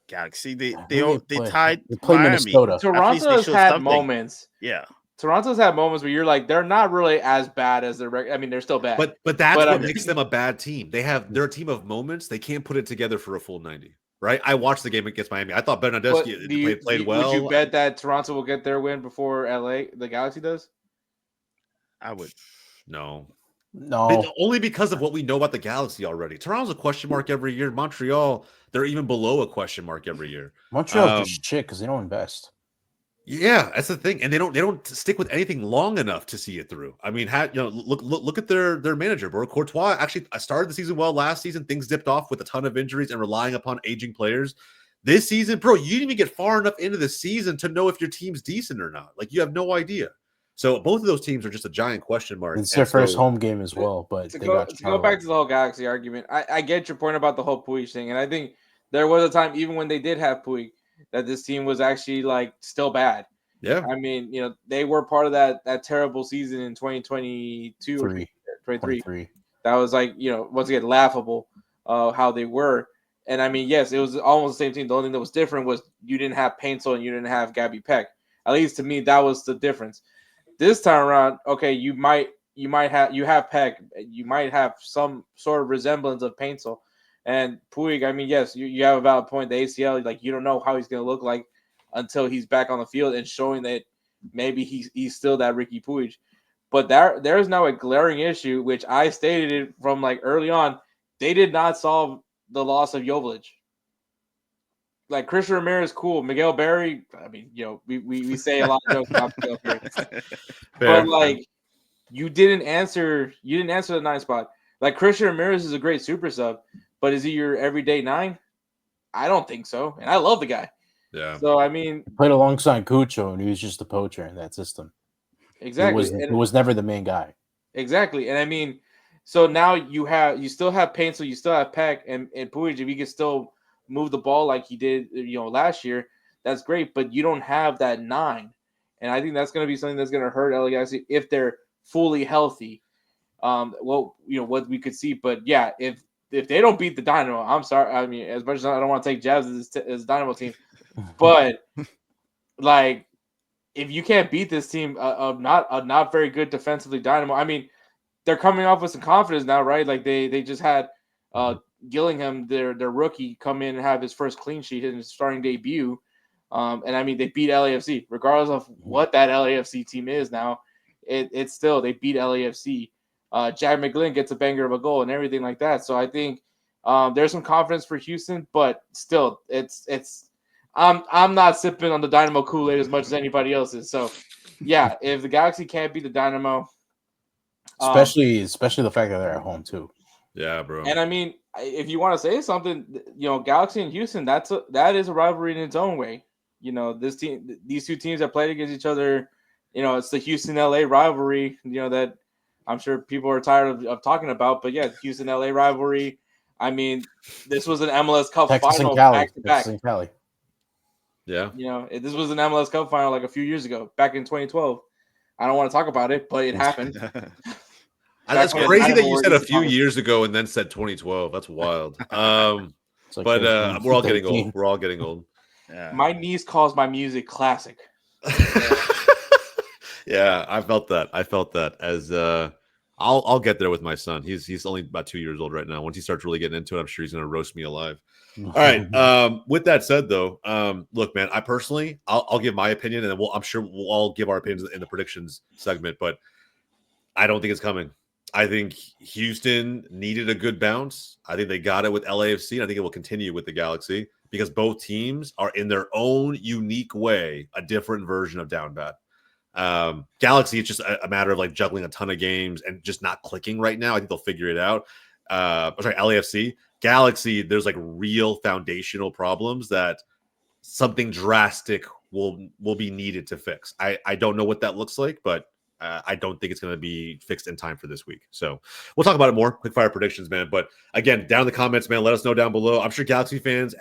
Galaxy. They Who they play? tied They played Miami. Minnesota. At least they Toronto's showed had something. moments. Yeah, Toronto's had moments where you're like, they're not really as bad as they're. I mean, they're still bad. But that's But, what makes them a bad team. They're a team of moments. They can't put it together for a full 90. Right? I watched the game against Miami. I thought But Bernardeschi played well. Would you bet that Toronto will get their win before the Galaxy does? I would. No. No, Only because of what we know about the Galaxy already. Toronto's a question mark every year. Montreal, they're even below a question mark every year. Montreal just shit because they don't invest. Yeah, that's the thing, and they don't stick with anything long enough to see it through. I mean, look at their manager, bro. Courtois actually started the season well last season. Things dipped off with a ton of injuries and relying upon aging players. This season, bro, you didn't even get far enough into the season to know if your team's decent or not. Like you have no idea. So both of those teams are just a giant question mark. It's their first home game as well, but To they go got back to the whole Galaxy argument, I get your point about the whole Puig thing, and I think there was a time even when they did have Puig that this team was actually like still bad. Yeah, I mean, they were part of that terrible season in 2022 or 23. That was like, once again, laughable how they were. And I mean, yes, it was almost the same team. The only thing that was different was you didn't have Paintsel and you didn't have Gabby Peck. At least to me, that was the difference. This time around, okay, you have Peck, you might have some sort of resemblance of Paintsel. And Puig, I mean, yes, you have a valid point. The ACL, like you don't know how he's going to look like until he's back on the field and showing that maybe he's still that Ricky Puig. But there is now a glaring issue, which I stated it from like early on. They did not solve the loss of Jovic. Like Christian Ramirez, cool. Miguel Berry, I mean, we say a lot of jokes about Miguel Berry. But like you didn't answer the 9 spot. Like Christian Ramirez is a great super sub, but is he your everyday 9? I don't think so. And I love the guy. yeah. So I mean, he played alongside Cucho, and he was just a poacher in that system. exactly. It was never the main guy. Exactly. And I mean, so now you still have Paintsel, you still have Peck and Puig. If he can still move the ball like he did, last year, that's great. But you don't have that 9, and I think that's going to be something that's going to hurt LA Galaxy if they're fully healthy. What we could see, but yeah, if they don't beat the Dynamo, I'm sorry. I mean, as much as I don't want to take jabs as Dynamo team, but like if you can't beat this team of not very good defensively Dynamo, I mean, they're coming off with some confidence now, right? Like they just had Gillingham, their rookie, come in and have his first clean sheet in his starting debut. And I mean, they beat LAFC, regardless of what that LAFC team is now. It's still they beat LAFC. Jack McGlynn gets a banger of a goal and everything like that. So I think there's some confidence for Houston, but still, I'm not sipping on the Dynamo Kool-Aid as much as anybody else is. So yeah, if the Galaxy can't beat the Dynamo, Especially the fact that they're at home too. Yeah, bro. And I mean, if you want to say something, Galaxy and Houston, that is a rivalry in its own way. These two teams that played against each other, it's the Houston LA rivalry, that I'm sure people are tired of talking about. But yeah, Houston LA rivalry. I mean, this was an MLS Cup final back to back. Texas and Cali. Yeah. This was an MLS Cup final like a few years ago, back in 2012. I don't want to talk about it, but it happened. That's crazy that you said a few years ago and then said 2012. That's wild. But we're all getting old. We're all getting old. Yeah. My niece calls my music classic. Yeah, I felt that as I'll get there with my son. He's only about 2 years old right now. Once he starts really getting into it, I'm sure he's gonna roast me alive. All right. With that said, though, look, man, I personally, I'll give my opinion, and then I'm sure we'll all give our opinions in the predictions segment. But I don't think it's coming. I think Houston needed a good bounce. I think they got it with LAFC, and I think it will continue with the Galaxy because both teams are in their own unique way a different version of down bad. Galaxy, it's just a matter of like juggling a ton of games and just not clicking right now. I think they'll figure it out. LAFC. Galaxy, there's like real foundational problems that something drastic will be needed to fix. I don't know what that looks like, but I don't think it's going to be fixed in time for this week. So we'll talk about it more. Quick fire predictions, man. But again, down in the comments, man, let us know down below. I'm sure Galaxy fans,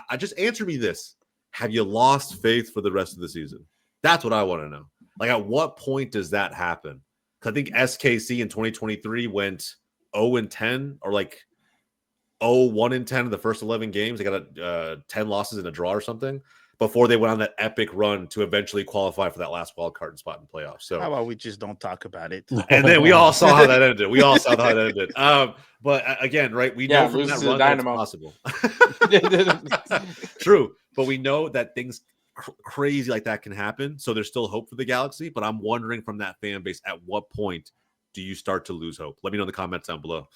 I just answer me this. Have you lost faith for the rest of the season? That's what I want to know. Like, at what point does that happen? Because I think SKC in 2023 went 0-10 or like 0-1-10 in the first 11 games. They got 10 losses and a draw or something before they went on that epic run to eventually qualify for that last wild card spot in playoffs. So how about we just don't talk about it? And then we all saw how that ended. But again, right? We know from that run that it's possible. True. But we know that things crazy like that can happen. So there's still hope for the Galaxy. But I'm wondering from that fan base, at what point do you start to lose hope? Let me know in the comments down below.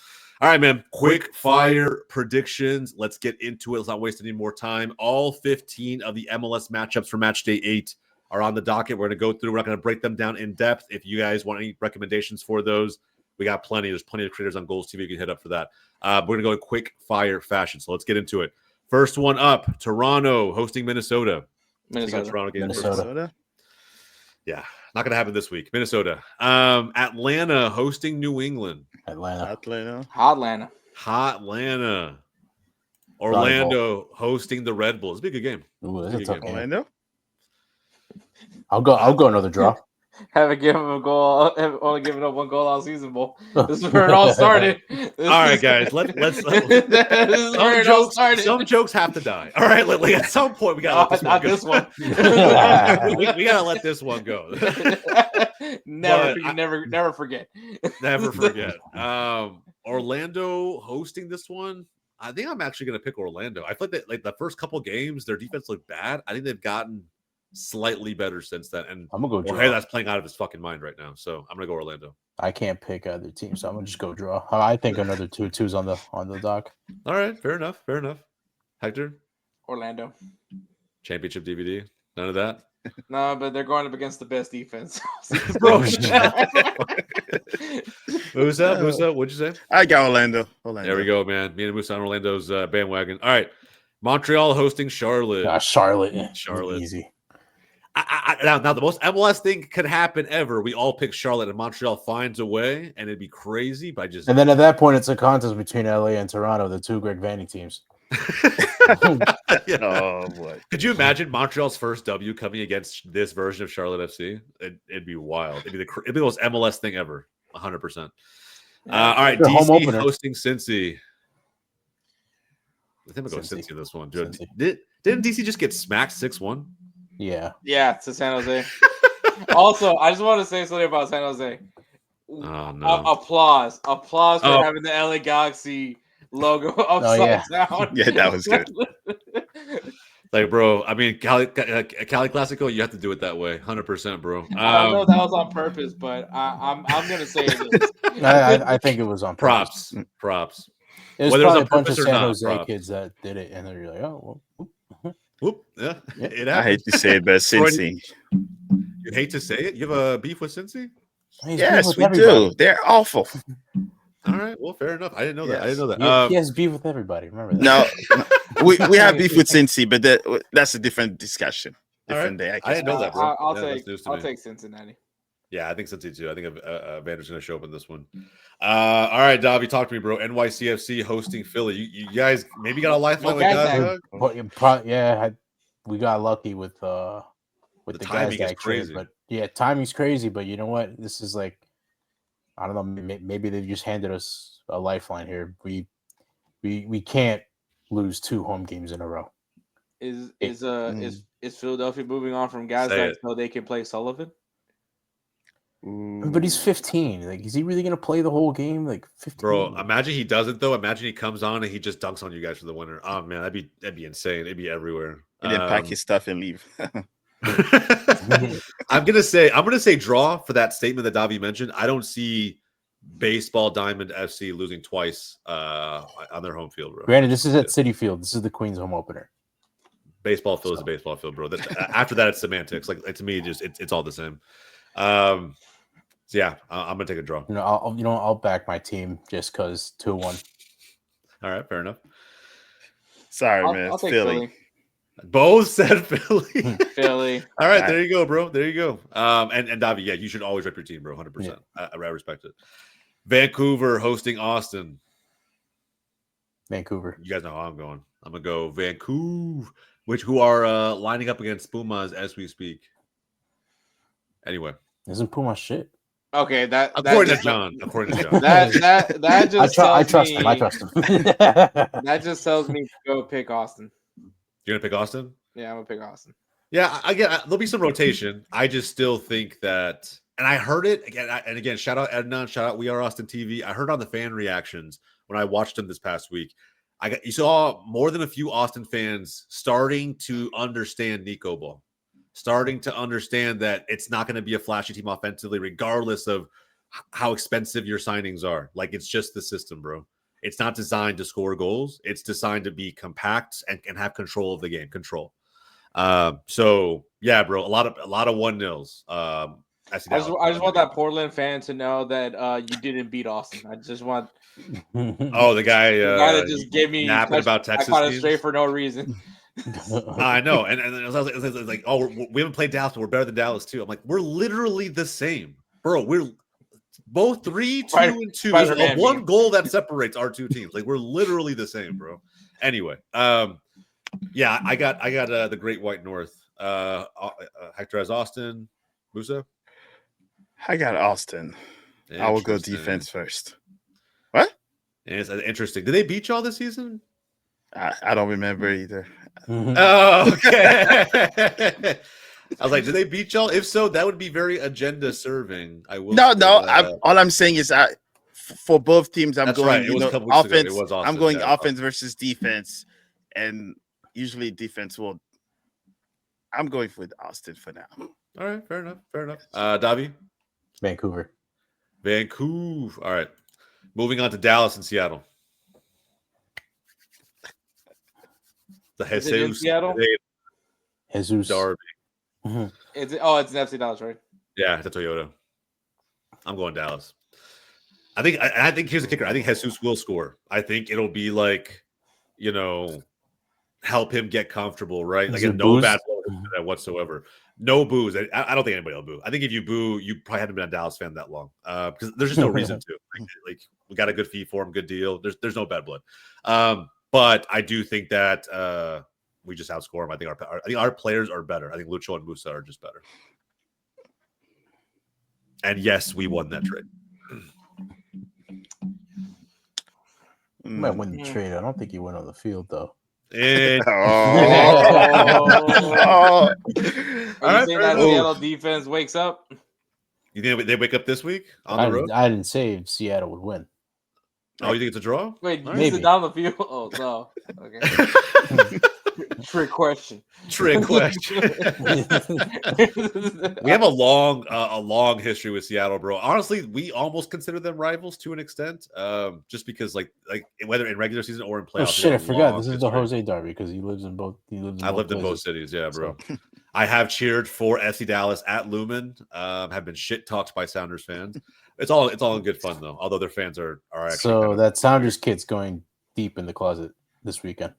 All right, man. Quick fire predictions. Let's get into it. Let's not waste any more time. All 15 of the MLS matchups for match day 8 are on the docket. We're going to go through. We're not going to break them down in depth. If you guys want any recommendations for those, we got plenty. There's plenty of creators on GOLZ TV. You can hit up for that. We're going to go in quick fire fashion. So let's get into it. First one up, Toronto hosting Minnesota. Minnesota. Yeah, not going to happen this week. Minnesota. Atlanta hosting New England. Atlanta. Hotlanta. Orlando hosting the Red Bulls. It'll be a good game. Ooh, that's a tough game. Orlando. I'll go another draw. Haven't given him a goal. Only given up one goal all season, Bowl. This is where it all started. All right, guys. Let's some jokes have to die. All right, like at some point we gotta let this one go. we gotta let this one go. Never forget. Never forget. Orlando hosting this one. I think I'm actually gonna pick Orlando. I feel like the first couple games, their defense looked bad. I think they've gotten slightly better since then. And I'm gonna go Jorge, that's playing out of his fucking mind right now. So I'm gonna go Orlando. I can't pick either team, so I'm gonna just go draw. I think another 2-2's on the dock. All right, fair enough. Hector? Orlando. Championship DVD. None of that. No, but they're going up against the best defense. Bro, Musa, what'd you say? I got Orlando. There we go, man. Me and Musa on Orlando's bandwagon. All right. Montreal hosting Charlotte. Charlotte. Easy. Now, the most MLS thing could happen ever. We all pick Charlotte and Montreal finds a way, and it'd be crazy. But and then at that point, it's a contest between LA and Toronto, the two Greg Vanny teams. Oh boy! Could you imagine Montreal's first W coming against this version of Charlotte FC? It'd be wild. It'd be the most MLS thing ever. 100%. All right, DC hosting Cincy. I think we'll go Cincy this one. Dude, didn't DC just get smacked 6-1? Yeah, to San Jose. Also, I just want to say something about San Jose. Oh no! Applause for having the LA Galaxy logo upside down. Yeah, that was good. Like, bro, I mean, Cali Classico, you have to do it that way, 100%, bro. I don't know if that was on purpose, but I'm gonna say it is. I think it was on purpose. Props. It was probably a bunch of San Jose kids that did it, and they're like, "Oh, well, whoop, yeah." It I hate to say it, but Cincy. You hate to say it? You have a beef with Cincy? Yes, we do. They're awful. All right, well, fair enough. I didn't know that. He has beef with everybody. Remember that? No, we have beef with Cincy, but that's a different discussion. Different day. I didn't know that, bro. I'll take Cincinnati. Yeah, I think Cincy too. I think Vander's going to show up in this one. All right, Davi, talk to me, bro. NYCFC hosting Philly. You guys maybe got a lifeline like that? We got lucky with the timing guys is crazy. But yeah, timing's crazy. But you know what? This is like, I don't know. Maybe they've just handed us a lifeline here. We can't lose 2 home games in a row. Is Philadelphia moving on from Gazdag so they can play Sullivan? But he's 15. Like, is he really going to play the whole game? Like 15. Bro, imagine he doesn't though. Imagine he comes on and he just dunks on you guys for the winner. Oh man, that'd be insane. It'd be everywhere. And then pack his stuff and leave. I'm gonna say draw for that statement that Davi mentioned. I don't see Baseball Diamond FC losing twice on their home field, bro. Granted, this is at Citi Field. This is the Queen's home opener. Baseball field is a baseball field, bro. After that, it's semantics. Like to me, just it's all the same. So yeah, I'm gonna take a draw. I'll back my team just because 2-1. All right, fair enough. Sorry, man. I'll It's take Philly. Both said Philly. Philly. All right, there you go, bro. There you go. And Davi, yeah, you should always rep your team, bro. 100%. Yeah. I respect it. Vancouver hosting Austin. Vancouver. You guys know how I'm going. I'm gonna go Vancouver, who are lining up against Pumas as we speak. Anyway, Isn't Puma shit? Okay, according to John. That just I trust him. That just tells me to go pick Austin. You're gonna pick Austin? Yeah, I'm gonna pick Austin. Yeah, there'll be some rotation. I just still think that, and I heard it again. Shout out Edna, shout out We Are Austin TV. I heard on the fan reactions when I watched them this past week. You saw more than a few Austin fans starting to understand Nico Ball, starting to understand that it's not going to be a flashy team offensively, regardless of how expensive your signings are. Like, it's just the system, bro. It's not designed to score goals. It's designed to be compact and have control of the game. So yeah, bro, a lot of 1-0s. I just want that Portland fan to know that you didn't beat Austin. I just want the guy that just gave me napping about Texas. I caught it straight for no reason. I know, and it was like, oh, we haven't played Dallas, but we're better than Dallas too. I'm like, we're literally the same, bro. We're both 3-2 and 2. There's one goal that separates our two teams. Like, we're literally the same, bro. Anyway, yeah, I got the Great White North. Hector has Austin. Musa? I got Austin. I will go defense first. What? And it's interesting. Did they beat y'all this season? I don't remember either. Oh, okay. I was like, did they beat y'all? If so, that would be very agenda serving. I will. No. All I'm saying is for both teams, I'm going offense. I'm going offense versus defense, and usually defense will. I'm going with Austin for now. All right, fair enough. Davi? Vancouver. All right. Moving on to Dallas and Seattle. The Jesus Seattle? Jesus Derby. Mm-hmm. It's an FC Dallas, right? Yeah, it's a Toyota. I'm going Dallas. I think here's the kicker. I think Jesus will score. I think it'll be like, help him get comfortable, right? Like, no bad whatsoever. No boos. I don't think anybody will boo. I think if you boo, you probably haven't been a Dallas fan that long, because there's just no reason to. Like, we got a good fee for him, good deal. There's no bad blood. But I do think that we just outscore him. I think our players are better. I think Lucho and Musa are just better. And yes, we won that trade. You might win the trade. I don't think you went on the field though. Are you saying that Seattle defense wakes up? You think they wake up this week on the road? I didn't say Seattle would win. Oh, you think it's a draw? Wait, you sit down the field? Oh, no. Okay. Trick question. We have a long history with Seattle, bro. Honestly, we almost consider them rivals to an extent, just because like whether in regular season or in playoffs. Oh shit, I forgot. This is the Jose Derby because he lives in both. I lived in both cities, yeah, bro. So. I have cheered for FC Dallas at Lumen. Have been shit talked by Sounders fans. It's all in good fun though. Although their fans are actually. So that Sounders kit's going deep in the closet this weekend.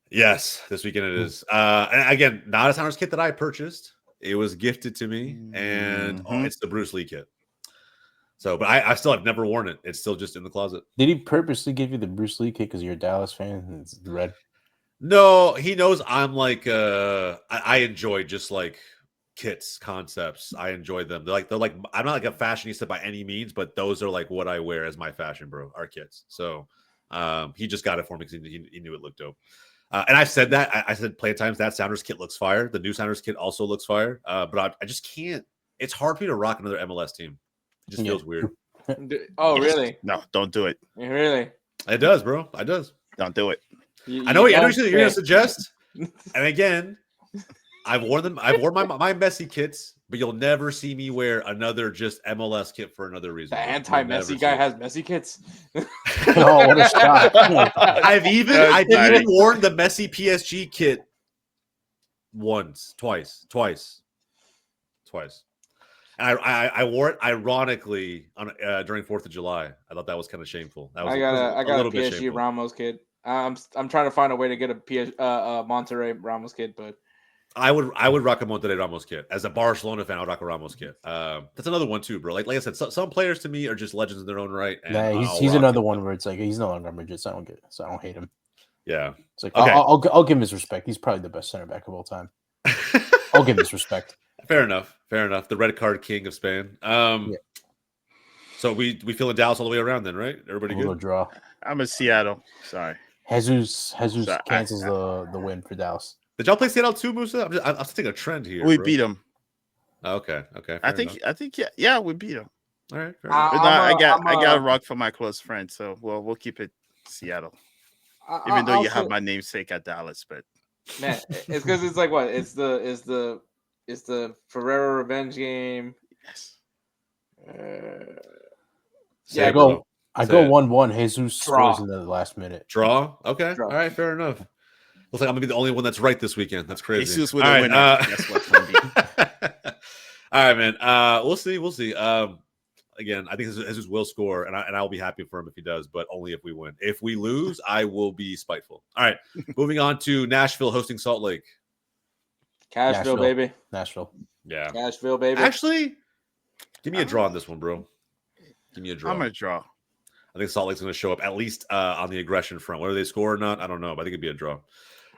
Yes, this weekend it is. And again, not a Sounders kit that I purchased. It was gifted to me, and it's the Bruce Lee kit. So, but I still have never worn it. It's still just in the closet. Did he purposely give you the Bruce Lee kit because you're a Dallas fan and it's red? No, he knows I'm like I enjoy just like kits, concepts. I enjoy them. They're like I'm not like a fashionista by any means, but those are like what I wear as my fashion, bro. Our kits. So he just got it for me because he knew it looked dope. And I've said that. I said plenty of times that Sounders kit looks fire. The new Sounders kit also looks fire. But I just can't. It's hard for me to rock another MLS team. It just feels weird. Oh, really? No, don't do it. Really? It does, bro. It does. Don't do it. I know what you're going to suggest. And again, I've worn my Messi kits, but you'll never see me wear another just MLS kit for another reason. The anti-Messi guy has Messi kits. Oh, what a shot! I've even worn the Messi PSG kit twice. And I wore it ironically on during 4th of July. I thought that was kind of shameful. That was I got a little bit PSG shameful. Ramos kid. I'm trying to find a way to get a Monterrey Ramos kid, but I would rock a Monterrey Ramos kit. As a Barcelona fan, I would rock a Ramos kit. That's another one too, bro. Like I said, some players to me are just legends in their own right. And Nah, he's another one where it's like he's no longer midget, so I don't hate him. Yeah, it's like okay. I'll give him his respect. He's probably the best center back of all time. I'll give him his respect. Fair enough. The red card king of Spain. So we feeling Dallas all the way around then, right? Everybody good? Draw. I'm in Seattle. Sorry. Jesus cancels the win for Dallas. Did y'all play Seattle too, Musa? I'm just taking a trend here. We beat them. Okay. I think yeah, we beat them. All right. I got a rock for my close friend, so we'll keep it Seattle. Even though you have my namesake at Dallas, but man, it's because it's like what? It's the Ferreira revenge game. Yes. Yeah, I go 1-1. Jesus scores in the last minute. Draw. Okay. All right. Fair enough. Looks like I'm gonna be the only one that's right this weekend. That's crazy. Jesus with a winner. That's what's gonna be. All right, man. We'll see. Again, I think Jesus will score, and I'll be happy for him if he does, but only if we win. If we lose, I will be spiteful. All right, moving on to Nashville hosting Salt Lake. Cashville, baby. Nashville. Yeah. Cashville, baby. Actually, give me a draw on this one, bro. Give me a draw. I'm gonna draw. I think Salt Lake's going to show up at least on the aggression front. Whether they score or not, I don't know, but I think it'd be a draw.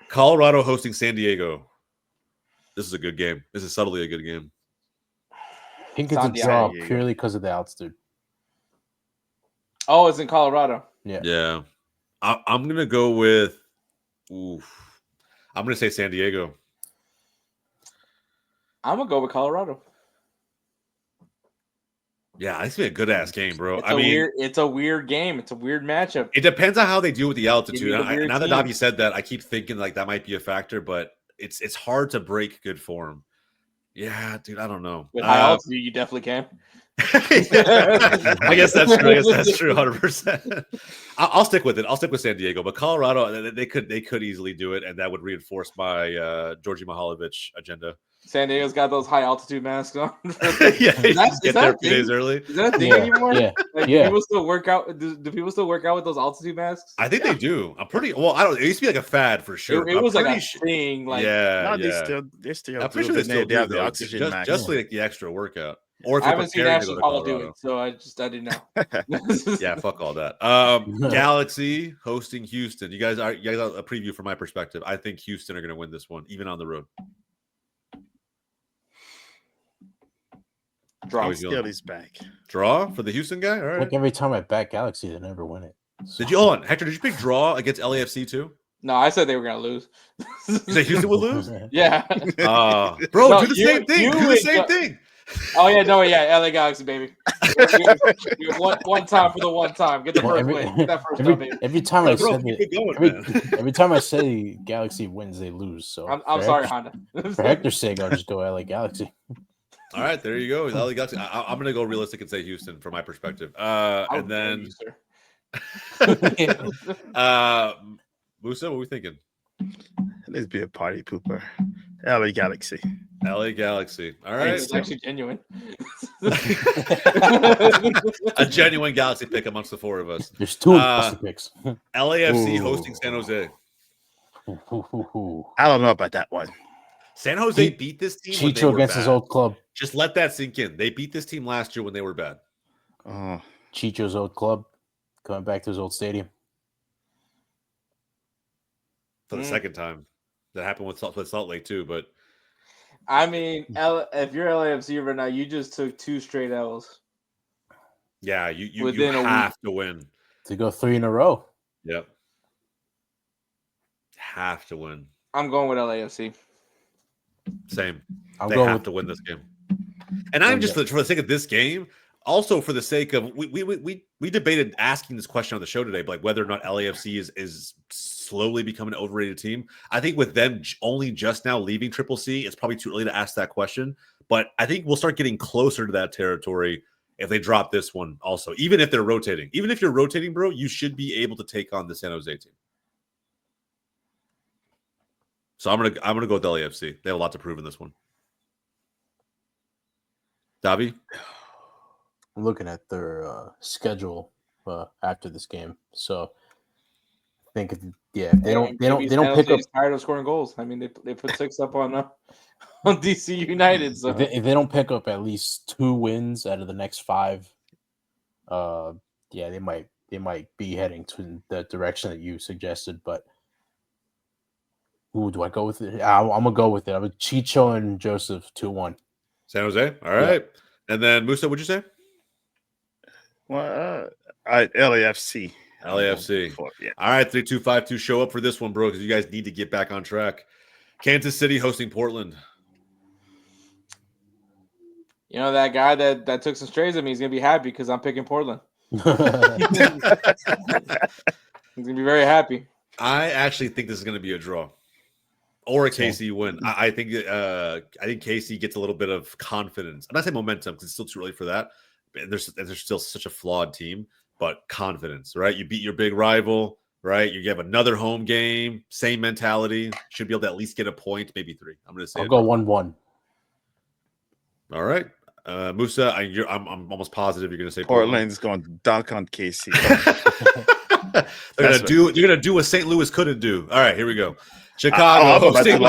Colorado hosting San Diego. This is a good game. This is subtly a good game. I think it's a draw purely because of the altitude. Oh, it's in Colorado. Yeah. I'm going to go with I'm going to say San Diego. I'm going to go with Colorado. Yeah, it's been a good ass game, bro. It's a weird game. It's a weird matchup. It depends on how they deal with the altitude. Now that Davi said that, I keep thinking like that might be a factor, but it's hard to break good form. Yeah, dude, I don't know. With high altitude, you definitely can. I guess that's true. 100%. I'll stick with it. I'll stick with San Diego, but Colorado, they could easily do it, and that would reinforce my Georgi Mihailovic agenda. San Diego's got those high altitude masks on. Yeah, get there a few days early. Is that a thing anymore? Yeah. Like, do people still work out? Do people still work out with those altitude masks? I think they do. I'm pretty well. I don't. It used to be like a fad for sure. It was like a thing. Like they still. I'm pretty sure they still they have do, the oxygen mask. just like the extra workout. Or if I haven't seen Ashley Paul do it, so I didn't know. Yeah, fuck all that. Galaxy hosting Houston. You guys got a preview from my perspective. I think Houston are going to win this one, even on the road. Draw. Steely's back. Draw for the Houston guy. All right. Like every time I back Galaxy, they never win it. So. Did you hold on, Hector? Did you pick draw against LAFC too? No, I said they were gonna lose. You say Houston would lose? Yeah. Bro, no, do the same thing. Do the same thing. Oh yeah, LA Galaxy, baby. one time for the one time. Get the first win. Get that first time, baby. Every time every time I say Galaxy wins, they lose. So I'm sorry, Honda. For Hector's sake, I'll just go LA Galaxy. All right, there you go. LA Galaxy. I'm going to go realistic and say Houston from my perspective. And then Musa, what are we thinking? Let's be a party pooper. LA Galaxy. LA Galaxy. All right. It's actually genuine. A genuine Galaxy pick amongst the four of us. There's two picks. LAFC hosting San Jose. I don't know about that one. San Jose beat this team. Chicho against his old club. Just let that sink in. They beat this team last year when they were bad. Chicho's old club coming back to his old stadium for the second time. That happened with Salt Lake too. But I mean, if you're LAFC right now, you just took 2 straight L's. Yeah, you have to win to go 3 in a row. Yep, have to win. I'm going with LAFC. Same. They have to win this game. And I'm just for the sake of this game, also for the sake of we debated asking this question on the show today, but like whether or not LAFC is slowly becoming an overrated team. I think with them only just now leaving Triple C, it's probably too early to ask that question. But I think we'll start getting closer to that territory if they drop this one also. Even if they're rotating. Even if you're rotating, bro, you should be able to take on the San Jose team. So I'm gonna go with LAFC. They have a lot to prove in this one. Davi? I'm looking at their schedule after this game, so I think if they don't pick up. Tired of scoring goals. I mean, they put 6 up on DC United. So If they don't pick up at least 2 wins out of the next 5, they might be heading to the direction that you suggested. But do I go with it? I'm gonna go with it. I'm with Chicho and Joseph 2-1. San Jose. All right. Yeah. And then Musa, what'd you say? Well, LAFC. LAFC. Yeah. All right, 3-2-5-2. Show up for this one, bro, because you guys need to get back on track. Kansas City hosting Portland. You know that guy that took some strays at me. He's gonna be happy because I'm picking Portland. He's gonna be very happy. I actually think this is gonna be a draw or a KC win. I think KC gets a little bit of confidence. I'm not saying momentum because it's still too early for that. They're still such a flawed team, but confidence, right? You beat your big rival, right? You have another home game, same mentality. Should be able to at least get a point, maybe 3. I'm gonna say I'll go 1-1. All right. Musa, I'm almost positive you're going to say Portland's going to dunk on KC. They're going to do what St. Louis couldn't do. All right, here we go. Chicago hosting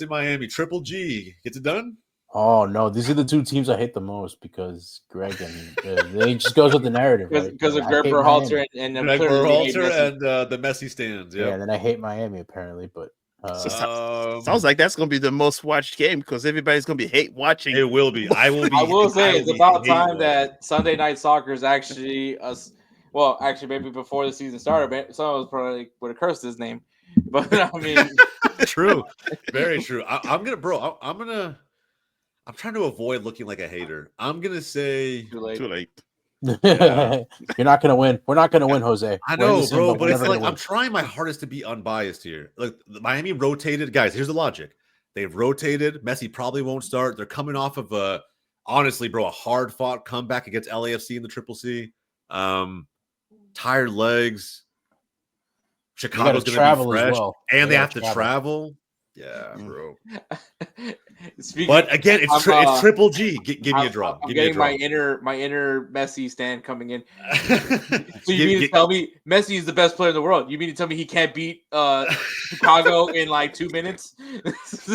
Miami. Triple G gets it done. Oh no, these are the 2 teams I hate the most because Gregg and they just goes with the narrative, right? Because of Gregg Berhalter and Gregg Berhalter and the Messi stands. Yeah, and then I hate Miami apparently, but. Sounds like that's going to be the most watched game because everybody's going to be hate watching. It will be. I will say it's about time that Sunday Night Soccer is actually us. Well, actually, maybe before the season started, someone was probably would have cursed his name. But I mean, true, very true. I'm trying to avoid looking like a hater. I'm gonna say too late. Yeah. You're not gonna win. We're not gonna win, Jose. I know, bro, but it's like I'm trying my hardest to be unbiased here. Look, Miami rotated, guys. Here's the logic: they've rotated. Messi probably won't start. They're coming off of honestly, bro, a hard fought comeback against LAFC in the Triple C. Tired legs. Chicago's going to be fresh, and they have to travel. Yeah, bro. But again, it's Triple G. Give me a draw. I'm getting my inner Messi stand coming in. So you mean to tell me Messi is the best player in the world? You mean to tell me he can't beat Chicago in like 2 minutes?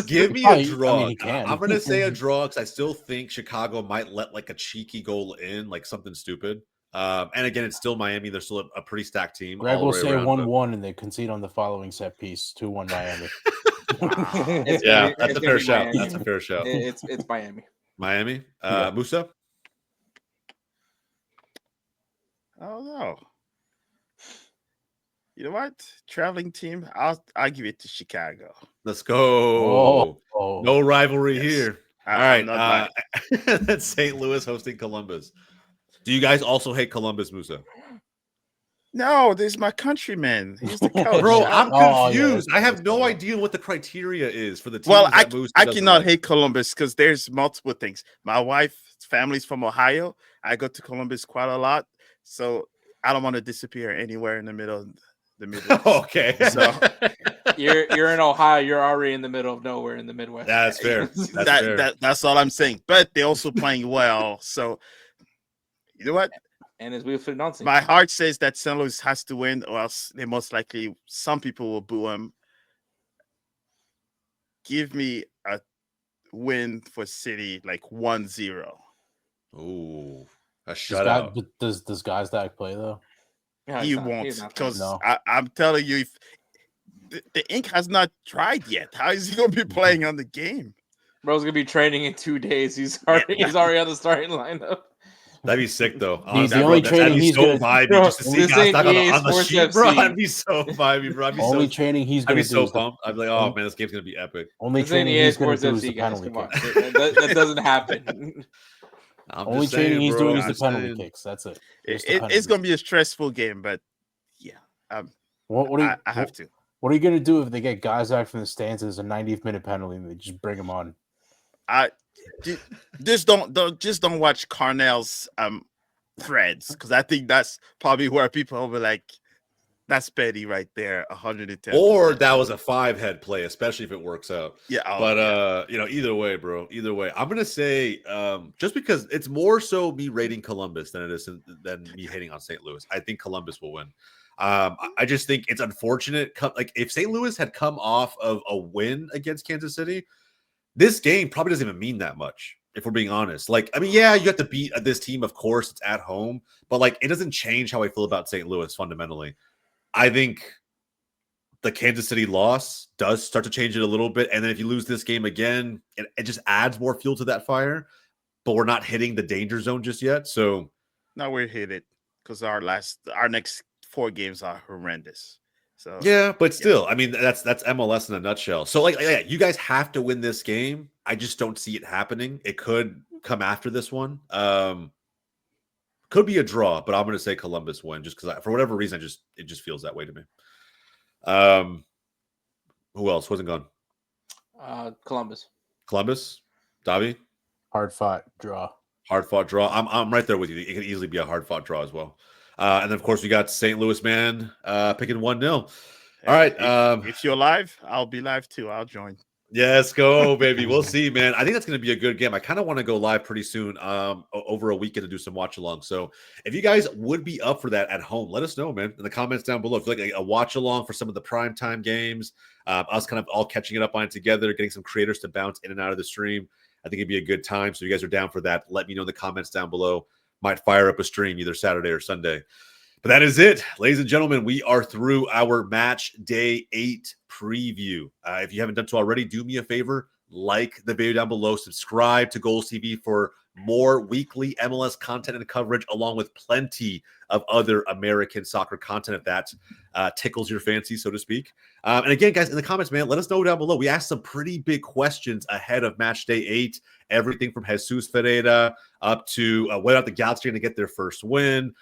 Give me a draw. I'm going to say a draw because I still think Chicago might let like a cheeky goal in, like something stupid. And again, it's still Miami. They're still a pretty stacked team. Greg will say 1-1, and they concede on the following set piece, 2-1 Miami. That's a fair shout. That's a fair shout. It's Miami. Miami. Musa. Oh no. You know what? Traveling team. I'll give it to Chicago. Let's go. No rivalry here. All right. That's St. Louis hosting Columbus. Do you guys also hate Columbus, Musa? No, this is my countryman. He's the coach. Bro, I'm confused. I have no idea what the criteria is for the team. Well, I cannot hate Columbus because there's multiple things. My wife's family's from Ohio. I go to Columbus quite a lot, so I don't want to disappear anywhere in the middle. Okay. So you're in Ohio. You're already in the middle of nowhere in the Midwest. That's fair. That's all I'm saying. But they're also playing well, so. You know what? And as we've announced, my heart says that St. Louis has to win, or else they most likely some people will boo him. Give me a win for City, like 1-0. Ooh, a shutout. Does Gazdag play though? He won't, because I'm telling you, if the ink has not dried yet, how is he going to be playing on the game? Bro's going to be training in 2 days. He's already on the starting lineup. That'd be sick, though. The only training he's going to vibey just to see guys on the sheet, bro. I'd be so vibey, bro. Only training he's going to do. I'd be so pumped. I'd be like, oh man, this game's going to be epic. Only training he's going to do is the penalty kick. That doesn't happen. Only training he's doing is the penalty kicks. That's it. It's going to be a stressful game, but yeah, I have to. What are you going to do if they get guys out from the stands and there's a 90th minute penalty and they just bring them on? Just don't watch Carnell's threads, because I think that's probably where people will be like, That's petty right there. 110. Or that was a 5-head play, especially if it works out. Yeah. But either way, bro. Either way, I'm gonna say just because it's more so me rating Columbus than it is than me hating on St. Louis. I think Columbus will win. I just think it's unfortunate. Like if St. Louis had come off of a win against Kansas City, this game probably doesn't even mean that much. If we're being honest, like, I mean, yeah, you have to beat this team, of course, it's at home, but like, it doesn't change how I feel about St. Louis fundamentally. I think the Kansas City loss does start to change it a little bit. And then if you lose this game again, it just adds more fuel to that fire, but we're not hitting the danger zone just yet. So now we're hit it because our next 4 games are horrendous. So yeah, but still, I mean, that's MLS in a nutshell. So like, yeah, you guys have to win this game. I just don't see it happening. It could come after this one. Could be a draw, but I'm going to say Columbus win just because for whatever reason, it just feels that way to me. Who else wasn't gone? Columbus. Davi? Hard fought draw. I'm right there with you. It could easily be a hard fought draw as well. And then of course we got St. Louis man picking 1-0. All right. If you're live, I'll be live too. I'll join. Yes, go, baby. We'll see, man. I think that's going to be a good game. I kind of want to go live pretty soon, over a weekend to do some watch along. So if you guys would be up for that at home, let us know, man, in the comments down below. If you like a watch along for some of the primetime games, us kind of all catching it up on it together, getting some creators to bounce in and out of the stream, I think it'd be a good time. So if you guys are down for that, let me know in the comments down below. Might fire up a stream either Saturday or Sunday. But that is it, ladies and gentlemen. We are through our match day 8 preview. If you haven't done so already, do me a favor, like the video down below, subscribe to GOLZ TV for more weekly MLS content and coverage, along with plenty of other American soccer content if that tickles your fancy, so to speak. And again, guys, in the comments, man, let us know down below. We asked some pretty big questions ahead of match day 8. Everything from Jesús Ferreira up to whether or not the GOLZ are going to get their first win.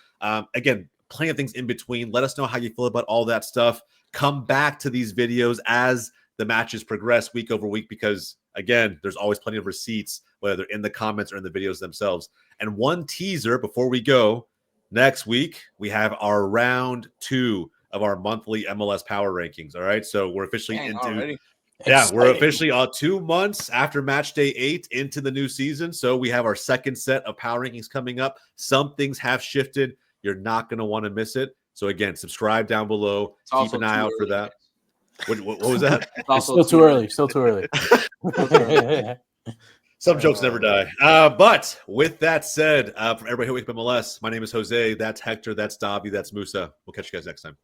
Again, plenty of things in between. Let us know how you feel about all that stuff. Come back to these videos as the matches progress week over week, because again, there's always plenty of receipts, whether they're in the comments or in the videos themselves. And one teaser before we go, next week, we have our round 2 of our monthly MLS power rankings. All right. So we're officially we're officially 2 months after match day 8 into the new season. So we have our second set of power rankings coming up. Some things have shifted. You're not going to want to miss it. So again, subscribe down below. Keep an eye out for that. What was that? It's still too early. Still too early. Some jokes never die. But with that said, from everybody who Wake Up MLS, my name is Jose. That's Hector. That's Davi. That's Musa. We'll catch you guys next time.